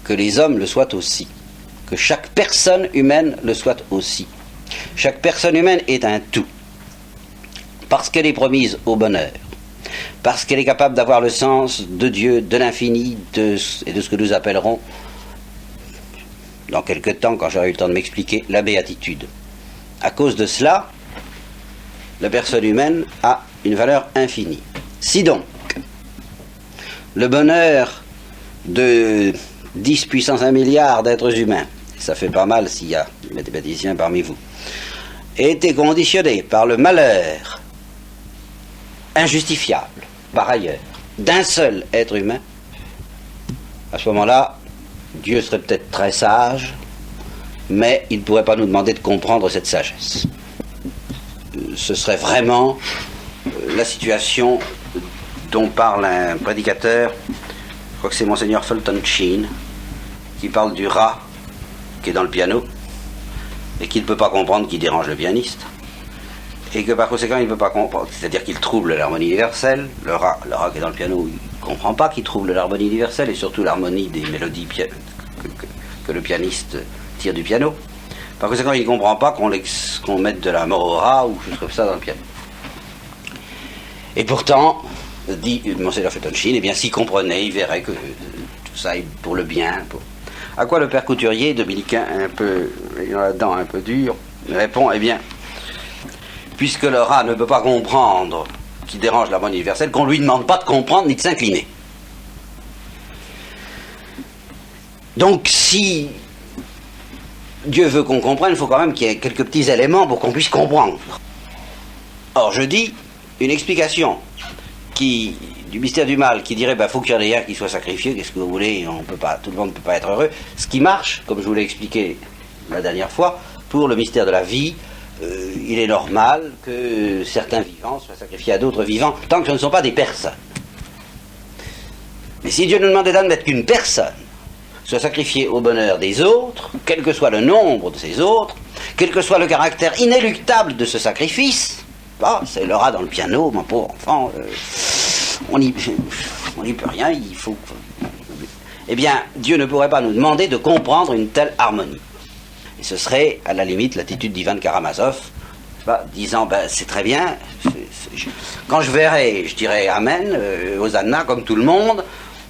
que les hommes le soient aussi, que chaque personne humaine le soit aussi. Chaque personne humaine est un tout, parce qu'elle est promise au bonheur, parce qu'elle est capable d'avoir le sens de Dieu, de l'infini, et de ce que nous appellerons, dans quelque temps, quand j'aurai eu le temps de m'expliquer, la béatitude. À cause de cela, la personne humaine a une valeur infinie. Si donc, le bonheur de 10 puissance 1 milliard d'êtres humains, ça fait pas mal s'il y a des mathématiciens parmi vous, a été conditionné par le malheur injustifiable, par ailleurs, d'un seul être humain, à ce moment-là, Dieu serait peut-être très sage, mais il ne pourrait pas nous demander de comprendre cette sagesse. Ce serait vraiment la situation dont parle un prédicateur, je crois que c'est Monseigneur Fulton Sheen, qui parle du rat qui est dans le piano et qui ne peut pas comprendre qui dérange le pianiste, et que par conséquent il ne peut pas comprendre, c'est-à-dire qu'il trouble l'harmonie universelle. Le rat qui est dans le piano, il ne comprend pas qu'il trouble l'harmonie universelle et surtout l'harmonie des mélodies que le pianiste tire du piano. Par conséquent il ne comprend pas qu'on mette de la mort au rat ou quelque chose comme ça dans le piano. Et pourtant, dit Monseigneur Fulton Sheen, eh bien s'il comprenait, il verrait que tout ça est pour le bien. À quoi le père Couturier, dominicain un peu, ayant la dent un peu dure, répond, eh bien, puisque le rat ne peut pas comprendre qui dérange l'harmonie universelle, qu'on ne lui demande pas de comprendre ni de s'incliner. Donc si Dieu veut qu'on comprenne, il faut quand même qu'il y ait quelques petits éléments pour qu'on puisse comprendre. Or je dis, une explication du mystère du mal qui dirait faut qu'il y en ait un qui soit sacrifié, qu'est-ce que vous voulez, tout le monde ne peut pas être heureux. Ce qui marche, comme je vous l'ai expliqué la dernière fois, pour le mystère de la vie, il est normal que certains vivants soient sacrifiés à d'autres vivants, tant que ce ne sont pas des personnes. Mais si Dieu nous demandait d'admettre qu'une personne soit sacrifiée au bonheur des autres, quel que soit le nombre de ces autres, quel que soit le caractère inéluctable de ce sacrifice, c'est le rat dans le piano, mon pauvre enfant, on n'y peut rien, il faut... Eh bien, Dieu ne pourrait pas nous demander de comprendre une telle harmonie. Et ce serait, à la limite, l'attitude d'Ivan Karamazov, disant, c'est très bien, quand je verrai, je dirai Amen, Hosanna, comme tout le monde,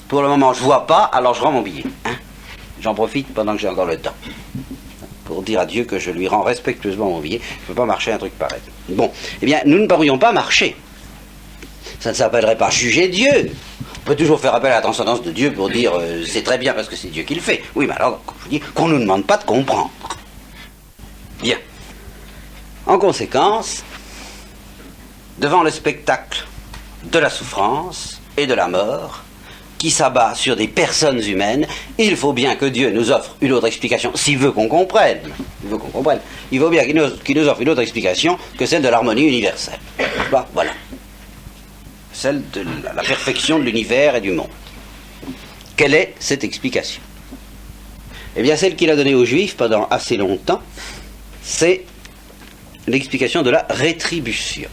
pour le moment je vois pas, alors je rends mon billet. J'en profite pendant que j'ai encore le temps, pour dire à Dieu que je lui rends respectueusement mon billet. Je ne peux pas marcher un truc pareil. Bon, eh bien, nous ne pourrions pas marcher. Ça ne s'appellerait pas juger Dieu. On peut toujours faire appel à la transcendance de Dieu pour dire c'est très bien parce que c'est Dieu qui le fait. Oui, mais alors, je vous dis qu'on ne nous demande pas de comprendre. Bien. En conséquence, devant le spectacle de la souffrance et de la mort qui s'abat sur des personnes humaines, il faut bien que Dieu nous offre une autre explication, s'il veut qu'on comprenne. Il faut bien qu'il nous offre une autre explication que celle de l'harmonie universelle. Voilà. Celle de la perfection de l'univers et du monde. Quelle est cette explication? Eh bien, celle qu'il a donnée aux Juifs pendant assez longtemps, c'est l'explication de la rétribution.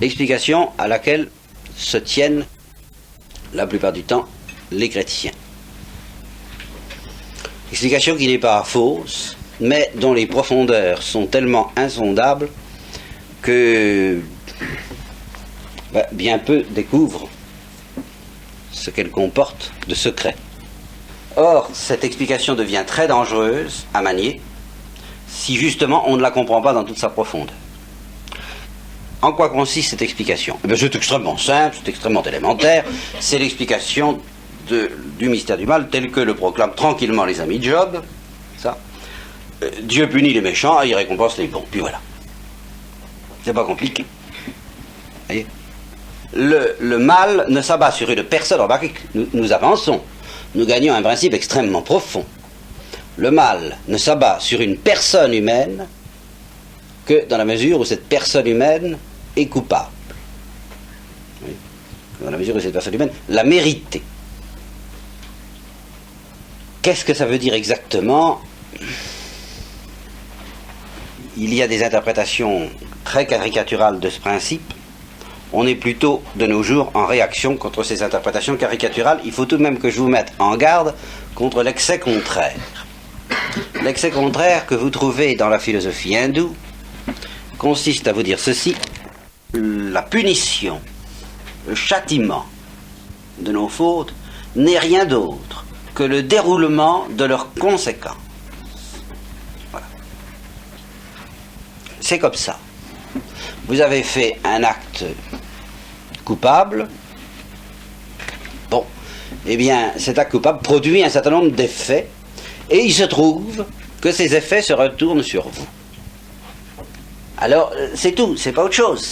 L'explication à laquelle se tiennent la plupart du temps les chrétiens. Explication qui n'est pas fausse, mais dont les profondeurs sont tellement insondables que bien peu découvrent ce qu'elle comporte de secret. Or, cette explication devient très dangereuse à manier si justement on ne la comprend pas dans toute sa profondeur. En quoi consiste cette explication? Eh bien, c'est extrêmement simple, c'est extrêmement élémentaire. C'est l'explication du mystère du mal tel que le proclament tranquillement les amis de Job. Ça. Dieu punit les méchants et il récompense les bons. Puis voilà. C'est pas compliqué. Voyez, le mal ne s'abat sur une personne. Remarquez que nous avançons. Nous gagnons un principe extrêmement profond. Le mal ne s'abat sur une personne humaine que dans la mesure où cette personne humaine est coupable. Oui. Dans la mesure où cette personne humaine l'a mérité. Qu'est-ce que ça veut dire exactement? Il y a des interprétations très caricaturales de ce principe. On est plutôt, de nos jours, en réaction contre ces interprétations caricaturales. Il faut tout de même que je vous mette en garde contre l'excès contraire. L'excès contraire que vous trouvez dans la philosophie hindoue consiste à vous dire ceci: la punition, le châtiment de nos fautes n'est rien d'autre que le déroulement de leurs conséquences. Voilà. C'est comme ça. Vous avez fait un acte coupable. Bon, eh bien, cet acte coupable produit un certain nombre d'effets, et il se trouve que ces effets se retournent sur vous. Alors, c'est tout, c'est pas autre chose.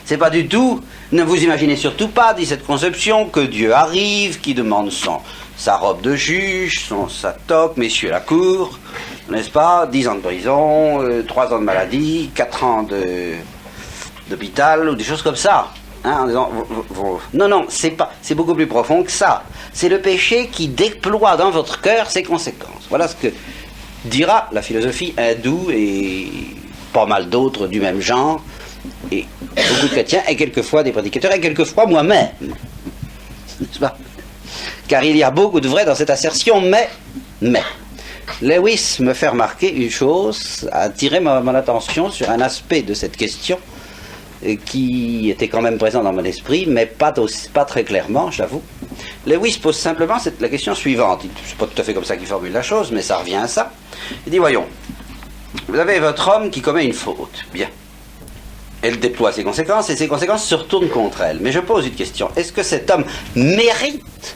C'est pas du tout. Ne vous imaginez surtout pas, dit cette conception, que Dieu arrive, qui demande sa robe de juge, sa toque, messieurs la cour, n'est-ce pas, 10 ans de prison, 3 ans de maladie, 4 ans d'hôpital, ou des choses comme ça. Hein, en disant, non, c'est beaucoup plus profond que ça. C'est le péché qui déploie dans votre cœur ses conséquences. Voilà ce que dira la philosophie hindoue et pas mal d'autres du même genre, et beaucoup de chrétiens, et quelquefois des prédicateurs, et quelquefois moi-même. N'est-ce pas? Car il y a beaucoup de vrai dans cette assertion, mais. Lewis me fait remarquer une chose, a attiré mon attention sur un aspect de cette question qui était quand même présent dans mon esprit, mais pas très clairement, j'avoue. Lewis pose simplement la question suivante. C'est pas tout à fait comme ça qu'il formule la chose, mais ça revient à ça. Il dit, voyons, vous avez votre homme qui commet une faute. Bien. Elle déploie ses conséquences, et ses conséquences se retournent contre elle. Mais je pose une question. Est-ce que cet homme mérite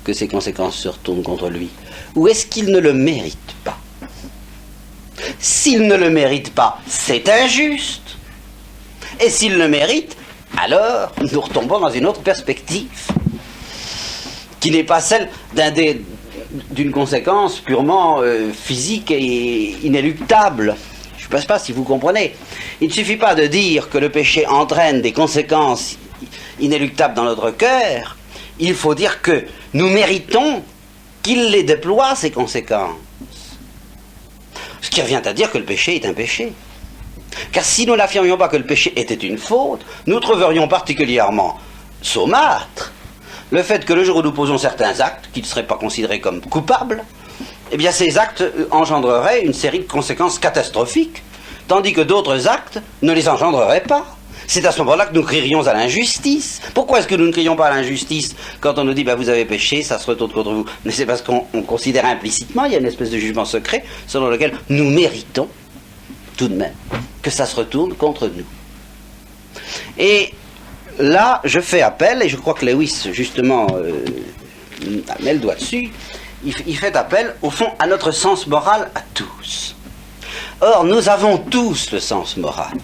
que ses conséquences se retournent contre lui? Ou est-ce qu'il ne le mérite pas? S'il ne le mérite pas, c'est injuste. Et s'il le mérite, alors nous retombons dans une autre perspective, qui n'est pas celle d'une conséquence purement physique et inéluctable. Je ne sais pas si vous comprenez. Il ne suffit pas de dire que le péché entraîne des conséquences inéluctables dans notre cœur. Il faut dire que nous méritons qu'il les déploie, ces conséquences. Ce qui revient à dire que le péché est un péché. Car si nous n'affirmions pas que le péché était une faute, nous trouverions particulièrement saumâtre le fait que le jour où nous posons certains actes qui ne seraient pas considérés comme coupables, eh bien ces actes engendreraient une série de conséquences catastrophiques, tandis que d'autres actes ne les engendreraient pas. C'est à ce moment-là que nous crierions à l'injustice. Pourquoi est-ce que nous ne crions pas à l'injustice quand on nous dit vous avez péché, ça se retourne contre vous? Mais c'est parce qu'on considère implicitement, il y a une espèce de jugement secret selon lequel nous méritons tout de même que ça se retourne contre nous. Et là, je fais appel, et je crois que Lewis, justement, met le doigt dessus, il fait appel, au fond, à notre sens moral à tous. Or, nous avons tous le sens moral.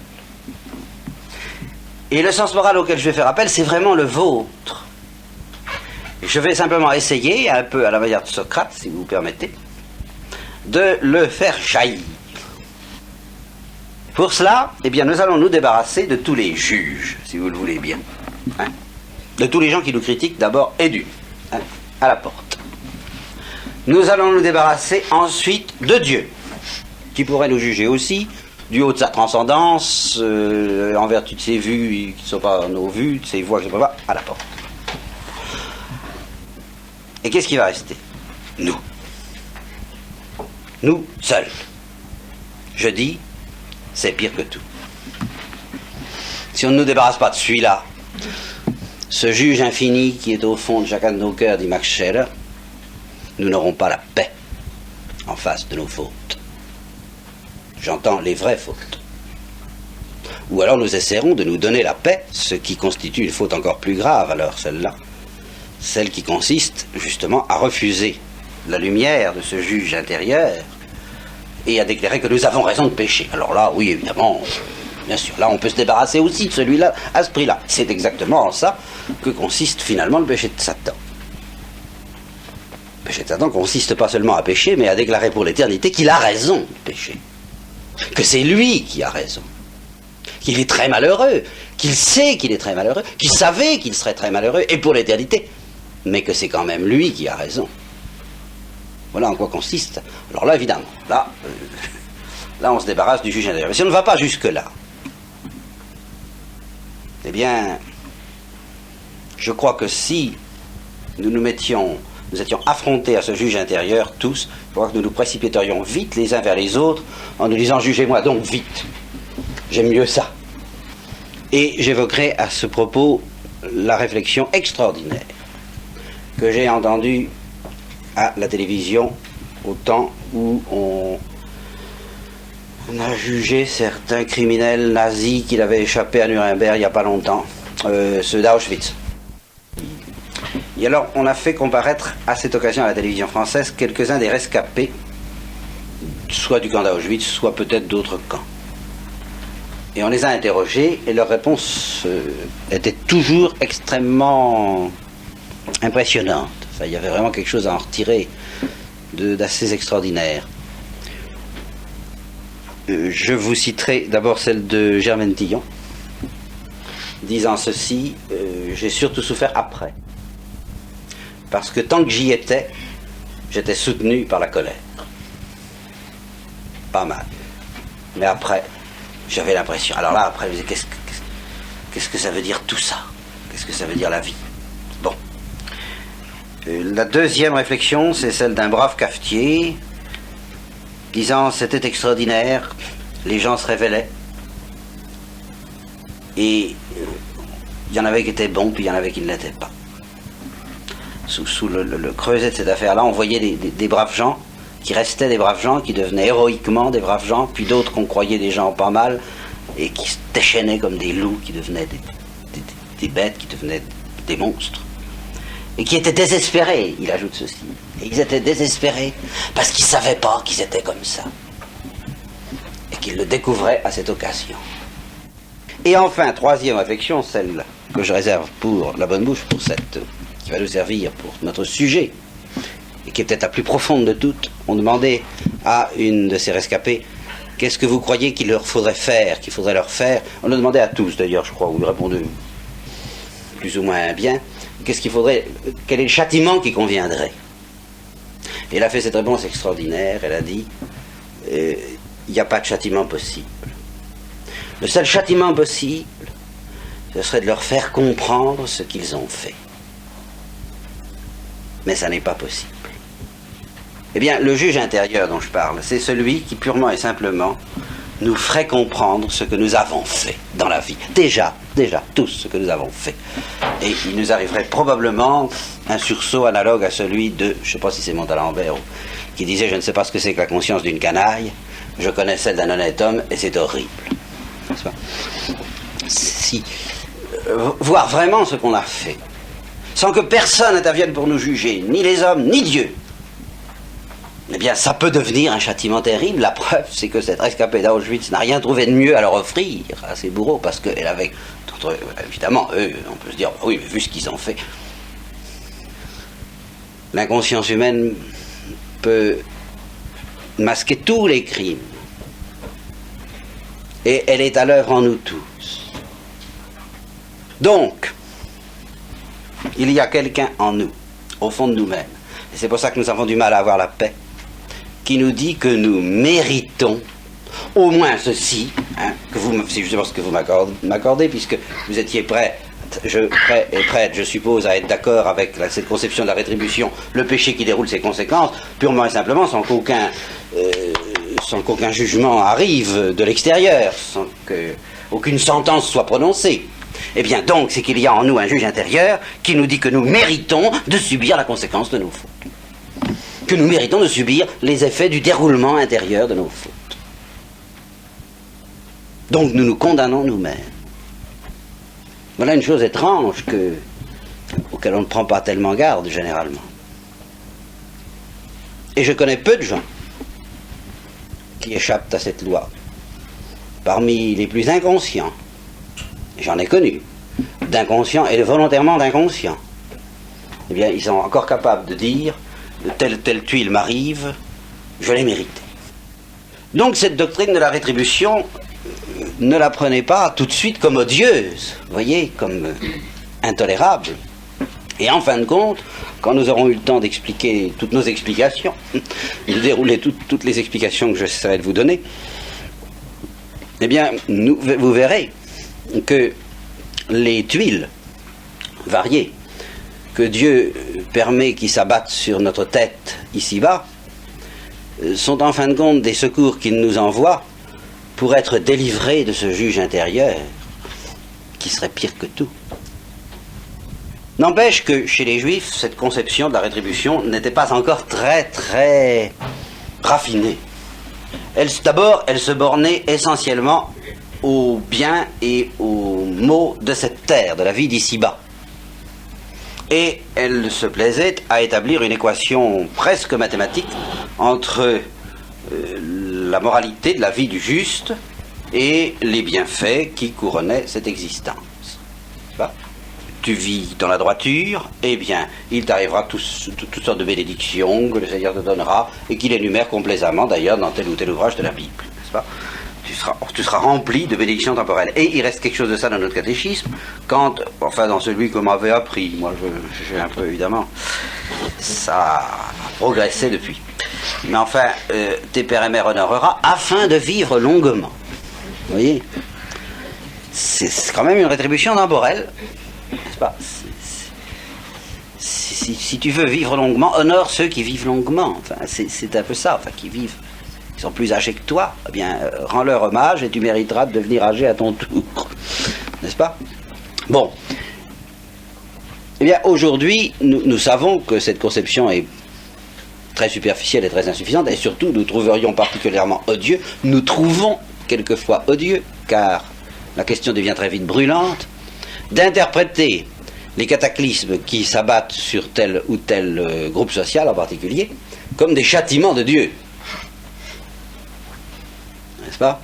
Et le sens moral auquel je vais faire appel, c'est vraiment le vôtre. Je vais simplement essayer, un peu à la manière de Socrate, si vous me permettez, de le faire jaillir. Pour cela, eh bien, nous allons nous débarrasser de tous les juges, si vous le voulez bien. Hein, de tous les gens qui nous critiquent d'abord et du, à la porte. Nous allons nous débarrasser ensuite de Dieu, qui pourrait nous juger aussi, du haut de sa transcendance, en vertu de ses vues qui ne sont pas nos vues, de ses voix qui ne sont pas à la porte. Et qu'est-ce qui va rester? Nous. Nous seuls. Je dis, c'est pire que tout. Si on ne nous débarrasse pas de celui-là, ce juge infini qui est au fond de chacun de nos cœurs, dit Max Scheler, nous n'aurons pas la paix en face de nos fautes. J'entends les vraies fautes. Ou alors nous essaierons de nous donner la paix, ce qui constitue une faute encore plus grave, alors celle-là. Celle qui consiste justement à refuser la lumière de ce juge intérieur et à déclarer que nous avons raison de pécher. Alors là, oui, évidemment, bien sûr, là on peut se débarrasser aussi de celui-là à ce prix-là. C'est exactement en ça que consiste finalement le péché de Satan. Le péché de Satan consiste pas seulement à pécher, mais à déclarer pour l'éternité qu'il a raison de pécher. Que c'est lui qui a raison. Qu'il est très malheureux, qu'il sait qu'il est très malheureux, qu'il savait qu'il serait très malheureux, et pour l'éternité, mais que c'est quand même lui qui a raison. Voilà en quoi consiste. Alors là, évidemment, là on se débarrasse du juge intérieur. Mais si on ne va pas jusque-là, eh bien, je crois que si nous étions affrontés à ce juge intérieur, tous, je crois que nous nous précipiterions vite les uns vers les autres, en nous disant, jugez-moi donc vite. J'aime mieux ça. Et j'évoquerai à ce propos la réflexion extraordinaire que j'ai entendue à la télévision au temps où on a jugé certains criminels nazis qui avaient échappé à Nuremberg il n'y a pas longtemps, ceux d'Auschwitz. Et alors on a fait comparaître à cette occasion à la télévision française quelques-uns des rescapés, soit du camp d'Auschwitz, soit peut-être d'autres camps. Et on les a interrogés et leurs réponses étaient toujours extrêmement impressionnantes. Enfin, il y avait vraiment quelque chose à en retirer d'assez extraordinaire. Je vous citerai d'abord celle de Germaine Tillon, disant ceci, j'ai surtout souffert après. Parce que tant que j'y étais, j'étais soutenu par la colère. Pas mal. Mais après, j'avais l'impression. Alors là, après, je me disais, qu'est-ce que ça veut dire tout ça? Qu'est-ce que ça veut dire la vie? Bon. La deuxième réflexion, c'est celle d'un brave cafetier, disant, c'était extraordinaire, les gens se révélaient. Et il y en avait qui étaient bons, puis il y en avait qui ne l'étaient pas. Sous le creuset de cette affaire-là, on voyait des braves gens, qui restaient des braves gens, qui devenaient héroïquement des braves gens, puis d'autres qu'on croyait des gens pas mal, et qui se déchaînaient comme des loups, qui devenaient des bêtes, qui devenaient des monstres. Et qui étaient désespérés, il ajoute ceci. Et ils étaient désespérés, parce qu'ils ne savaient pas qu'ils étaient comme ça. Et qu'ils le découvraient à cette occasion. Et enfin, troisième réflexion, celle que je réserve pour la bonne bouche, pour cette qui va nous servir pour notre sujet, et qui est peut-être la plus profonde de toutes. On demandait à une de ces rescapés, qu'est-ce que vous croyez qu'il leur faudrait faire, qu'il faudrait leur faire? On le demandait à tous d'ailleurs, je crois, où ils répondaient plus ou moins bien. Qu'est-ce qu'il faudrait, quel est le châtiment qui conviendrait? Et elle a fait cette réponse extraordinaire, elle a dit, il n'y a pas de châtiment possible. Le seul châtiment possible, ce serait de leur faire comprendre ce qu'ils ont fait. Mais ça n'est pas possible. Eh bien, le juge intérieur dont je parle, c'est celui qui purement et simplement nous ferait comprendre ce que nous avons fait dans la vie. Déjà, tous ce que nous avons fait. Et il nous arriverait probablement un sursaut analogue à celui de, je ne sais pas si c'est Montalembert, qui disait, je ne sais pas ce que c'est que la conscience d'une canaille, je connais celle d'un honnête homme, et c'est horrible. N'est-ce pas? Si, voir vraiment ce qu'on a fait, sans que personne n'intervienne pour nous juger, ni les hommes, ni Dieu, eh bien, ça peut devenir un châtiment terrible. La preuve, c'est que cette rescapée d'Auschwitz n'a rien trouvé de mieux à leur offrir à ses bourreaux, parce qu'elle avait, évidemment, eux, on peut se dire, oui, mais vu ce qu'ils ont fait, l'inconscience humaine peut masquer tous les crimes. Et elle est à l'œuvre en nous tous. Donc, il y a quelqu'un en nous, au fond de nous-mêmes, et c'est pour ça que nous avons du mal à avoir la paix, qui nous dit que nous méritons au moins ceci, que vous, c'est justement ce que vous m'accordez, puisque vous étiez prêt et prête, je suppose, à être d'accord avec cette conception de la rétribution, le péché qui déroule ses conséquences, purement et simplement, sans qu'aucun jugement arrive de l'extérieur, sans qu'aucune sentence soit prononcée. Eh bien, donc, c'est qu'il y a en nous un juge intérieur qui nous dit que nous méritons de subir la conséquence de nos fautes. que nous méritons de subir les effets du déroulement intérieur de nos fautes. Donc nous nous condamnons nous-mêmes. Voilà une chose étrange auquel on ne prend pas tellement garde généralement. Et je connais peu de gens qui échappent à cette loi. Parmi les plus inconscients, j'en ai connu, d'inconscients et volontairement d'inconscients, eh bien, ils sont encore capables de dire telle tuile m'arrive, je l'ai mérité. Donc cette doctrine de la rétribution, ne la prenez pas tout de suite comme odieuse, voyez, comme intolérable. Et en fin de compte, quand nous aurons eu le temps d'expliquer toutes nos explications, de dérouler toutes les explications que j'essaierai de vous donner, eh bien, vous verrez que les tuiles variées que Dieu permet qui s'abattent sur notre tête ici-bas sont en fin de compte des secours qu'il nous envoie pour être délivrés de ce juge intérieur qui serait pire que tout. N'empêche que chez les Juifs, cette conception de la rétribution n'était pas encore très très raffinée. D'abord, elle se bornait essentiellement au bien et au maux de cette terre, de la vie d'ici-bas. Et elle se plaisait à établir une équation presque mathématique entre la moralité de la vie du juste et les bienfaits qui couronnaient cette existence. Tu vis dans la droiture, eh bien, il t'arrivera toutes sortes de bénédictions que le Seigneur te donnera et qu'il énumère complaisamment d'ailleurs dans tel ou tel ouvrage de la Bible, n'est-ce pas ? Tu seras rempli de bénédictions temporelles. Et il reste quelque chose de ça dans notre catéchisme, dans celui qu'on m'avait appris, moi j'ai un peu évidemment, ça a progressé depuis. Mais enfin, tes pères et mères honorera afin de vivre longuement. Vous voyez ? C'est quand même une rétribution temporelle. N'est-ce pas ? Si tu veux vivre longuement, honore ceux qui vivent longuement. Enfin, c'est un peu ça, qui vivent. Ils sont plus âgés que toi. Eh bien, rends-leur hommage et tu mériteras de devenir âgé à ton tour. N'est-ce pas ? Bon. Eh bien, aujourd'hui, nous savons que cette conception est très superficielle et très insuffisante, et surtout, nous trouverions particulièrement odieux, nous trouvons quelquefois odieux, car la question devient très vite brûlante, d'interpréter les cataclysmes qui s'abattent sur tel ou tel groupe social en particulier comme des châtiments de Dieu. N'est-ce pas ?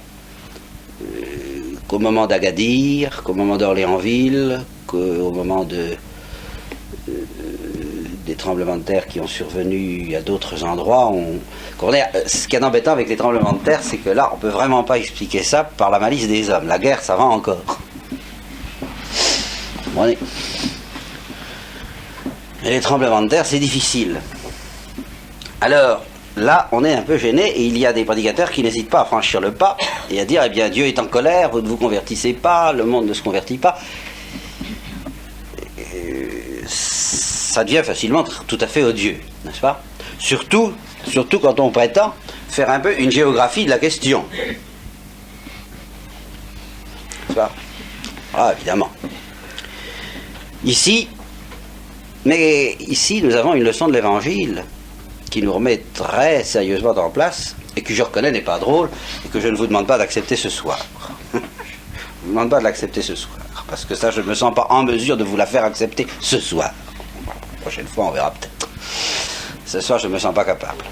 Qu'au moment d'Agadir, qu'au moment d'Orléansville, qu'au moment des tremblements de terre qui ont survenu à d'autres endroits, ce qui est embêtant avec les tremblements de terre, c'est que là, on ne peut vraiment pas expliquer ça par la malice des hommes. La guerre, ça va encore. Bon, et les tremblements de terre, c'est difficile. Alors, là, on est un peu gêné, et il y a des prédicateurs qui n'hésitent pas à franchir le pas, et à dire, eh bien, Dieu est en colère, vous ne vous convertissez pas, le monde ne se convertit pas. Ça devient facilement tout à fait odieux, n'est-ce pas ? Surtout quand on prétend faire un peu une géographie de la question. N'est-ce pas ? Ah, évidemment. Ici, nous avons une leçon de l'Évangile qui nous remet très sérieusement en place et que je reconnais n'est pas drôle et que je ne vous demande pas d'accepter ce soir. Je ne vous demande pas de l'accepter ce soir parce que ça, je ne me sens pas en mesure de vous la faire accepter ce soir. La prochaine fois, on verra peut-être. Ce soir, je ne me sens pas capable.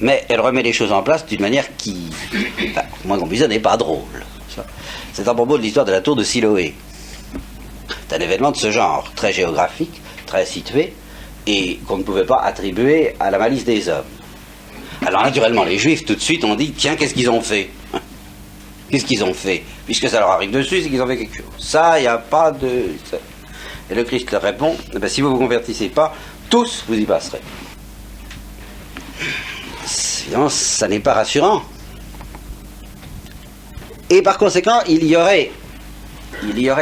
Mais elle remet les choses en place d'une manière qui, moins qu'on puisse dire, n'est pas drôle. C'est à propos de l'histoire de la tour de Siloé. C'est un événement de ce genre, très géographique, très situé, et qu'on ne pouvait pas attribuer à la malice des hommes. Alors naturellement, les Juifs, tout de suite, ont dit, tiens, qu'est-ce qu'ils ont fait ? Qu'est-ce qu'ils ont fait ? Puisque ça leur arrive dessus, c'est qu'ils ont fait quelque chose. Ça, il n'y a pas de... Et le Christ leur répond, eh bien, si vous ne vous convertissez pas, tous vous y passerez. Sinon, ça n'est pas rassurant. Et par conséquent, il y aurait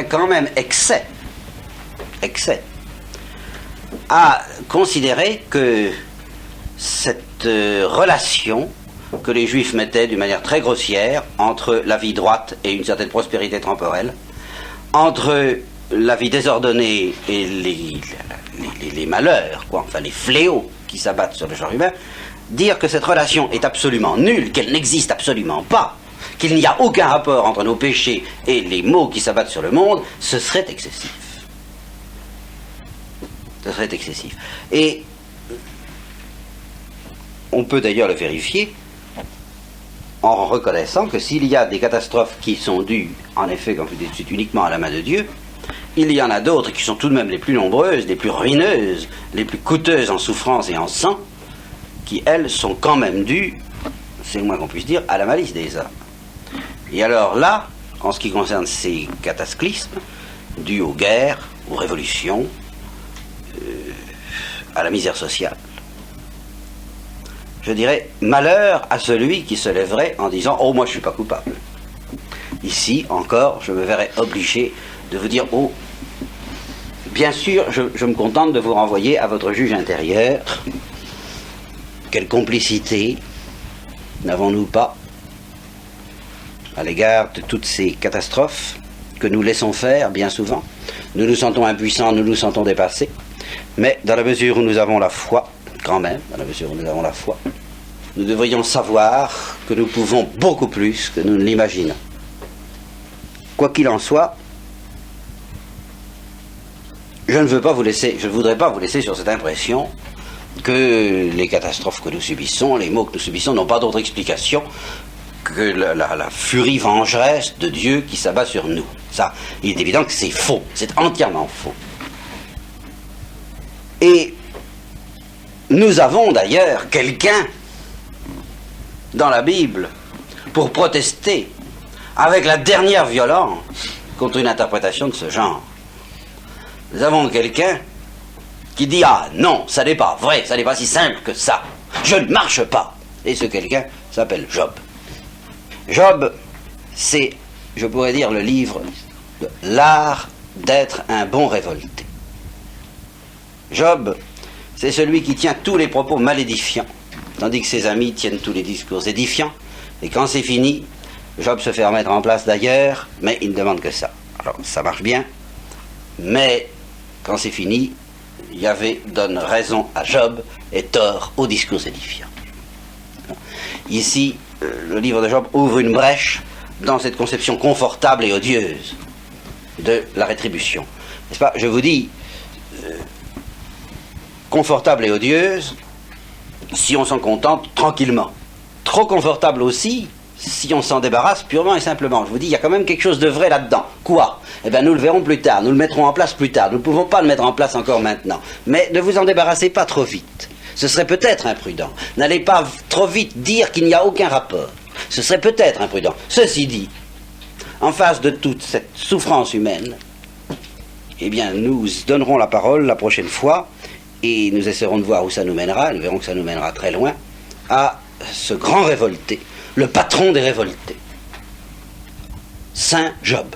quand même excès à considérer que cette relation que les Juifs mettaient d'une manière très grossière entre la vie droite et une certaine prospérité temporelle, entre la vie désordonnée et les malheurs, les fléaux qui s'abattent sur le genre humain, dire que cette relation est absolument nulle, qu'elle n'existe absolument pas, qu'il n'y a aucun rapport entre nos péchés et les maux qui s'abattent sur le monde, ce serait excessif. Ce serait excessif. Et on peut d'ailleurs le vérifier en reconnaissant que s'il y a des catastrophes qui sont dues, en effet, comme vous dites, uniquement à la main de Dieu, il y en a d'autres qui sont tout de même les plus nombreuses, les plus ruineuses, les plus coûteuses en souffrance et en sang, qui, elles, sont quand même dues, c'est le moins qu'on puisse dire, à la malice des hommes. Et alors là, en ce qui concerne ces cataclysmes, dus aux guerres, aux révolutions, à la misère sociale, je dirais, malheur à celui qui se lèverait en disant « Oh, moi je ne suis pas coupable ». Ici, encore, je me verrais obligé de vous dire « Oh, bien sûr, je me contente de vous renvoyer à votre juge intérieur. Quelle complicité n'avons-nous pas à l'égard de toutes ces catastrophes que nous laissons faire bien souvent. Nous nous sentons impuissants, nous nous sentons dépassés, mais dans la mesure où nous avons la foi, quand même, dans la mesure où nous avons la foi, nous devrions savoir que nous pouvons beaucoup plus que nous ne l'imaginons. Quoi qu'il en soit, je ne voudrais pas vous laisser sur cette impression que les catastrophes que nous subissons, les maux que nous subissons n'ont pas d'autre explication que la furie vengeresse de Dieu qui s'abat sur nous. Ça, il est évident que c'est faux, c'est entièrement faux. Et nous avons d'ailleurs quelqu'un dans la Bible pour protester avec la dernière violence contre une interprétation de ce genre. Nous avons quelqu'un qui dit « Ah non, ça n'est pas vrai, ça n'est pas si simple que ça. Je ne marche pas. » Et ce quelqu'un s'appelle Job. Job, c'est, je pourrais dire, le livre de l'art d'être un bon révolté. Job, c'est celui qui tient tous les propos malédifiants, tandis que ses amis tiennent tous les discours édifiants. Et quand c'est fini, Job se fait remettre en place d'ailleurs, mais il ne demande que ça. Alors, ça marche bien, mais quand c'est fini, Yahvé donne raison à Job et tort aux discours édifiants. Ici, le livre de Job ouvre une brèche dans cette conception confortable et odieuse de la rétribution. N'est-ce pas? Je vous dis, confortable et odieuse, si on s'en contente tranquillement. Trop confortable aussi, si on s'en débarrasse purement et simplement. Je vous dis, il y a quand même quelque chose de vrai là-dedans. Quoi? Eh bien, nous le verrons plus tard, nous le mettrons en place plus tard. Nous ne pouvons pas le mettre en place encore maintenant. Mais ne vous en débarrassez pas trop vite. Ce serait peut-être imprudent. N'allez pas trop vite dire qu'il n'y a aucun rapport. Ce serait peut-être imprudent. Ceci dit, en face de toute cette souffrance humaine, eh bien, nous donnerons la parole la prochaine fois et nous essaierons de voir où ça nous mènera. Nous verrons que ça nous mènera très loin à ce grand révolté, le patron des révoltés, Saint Job.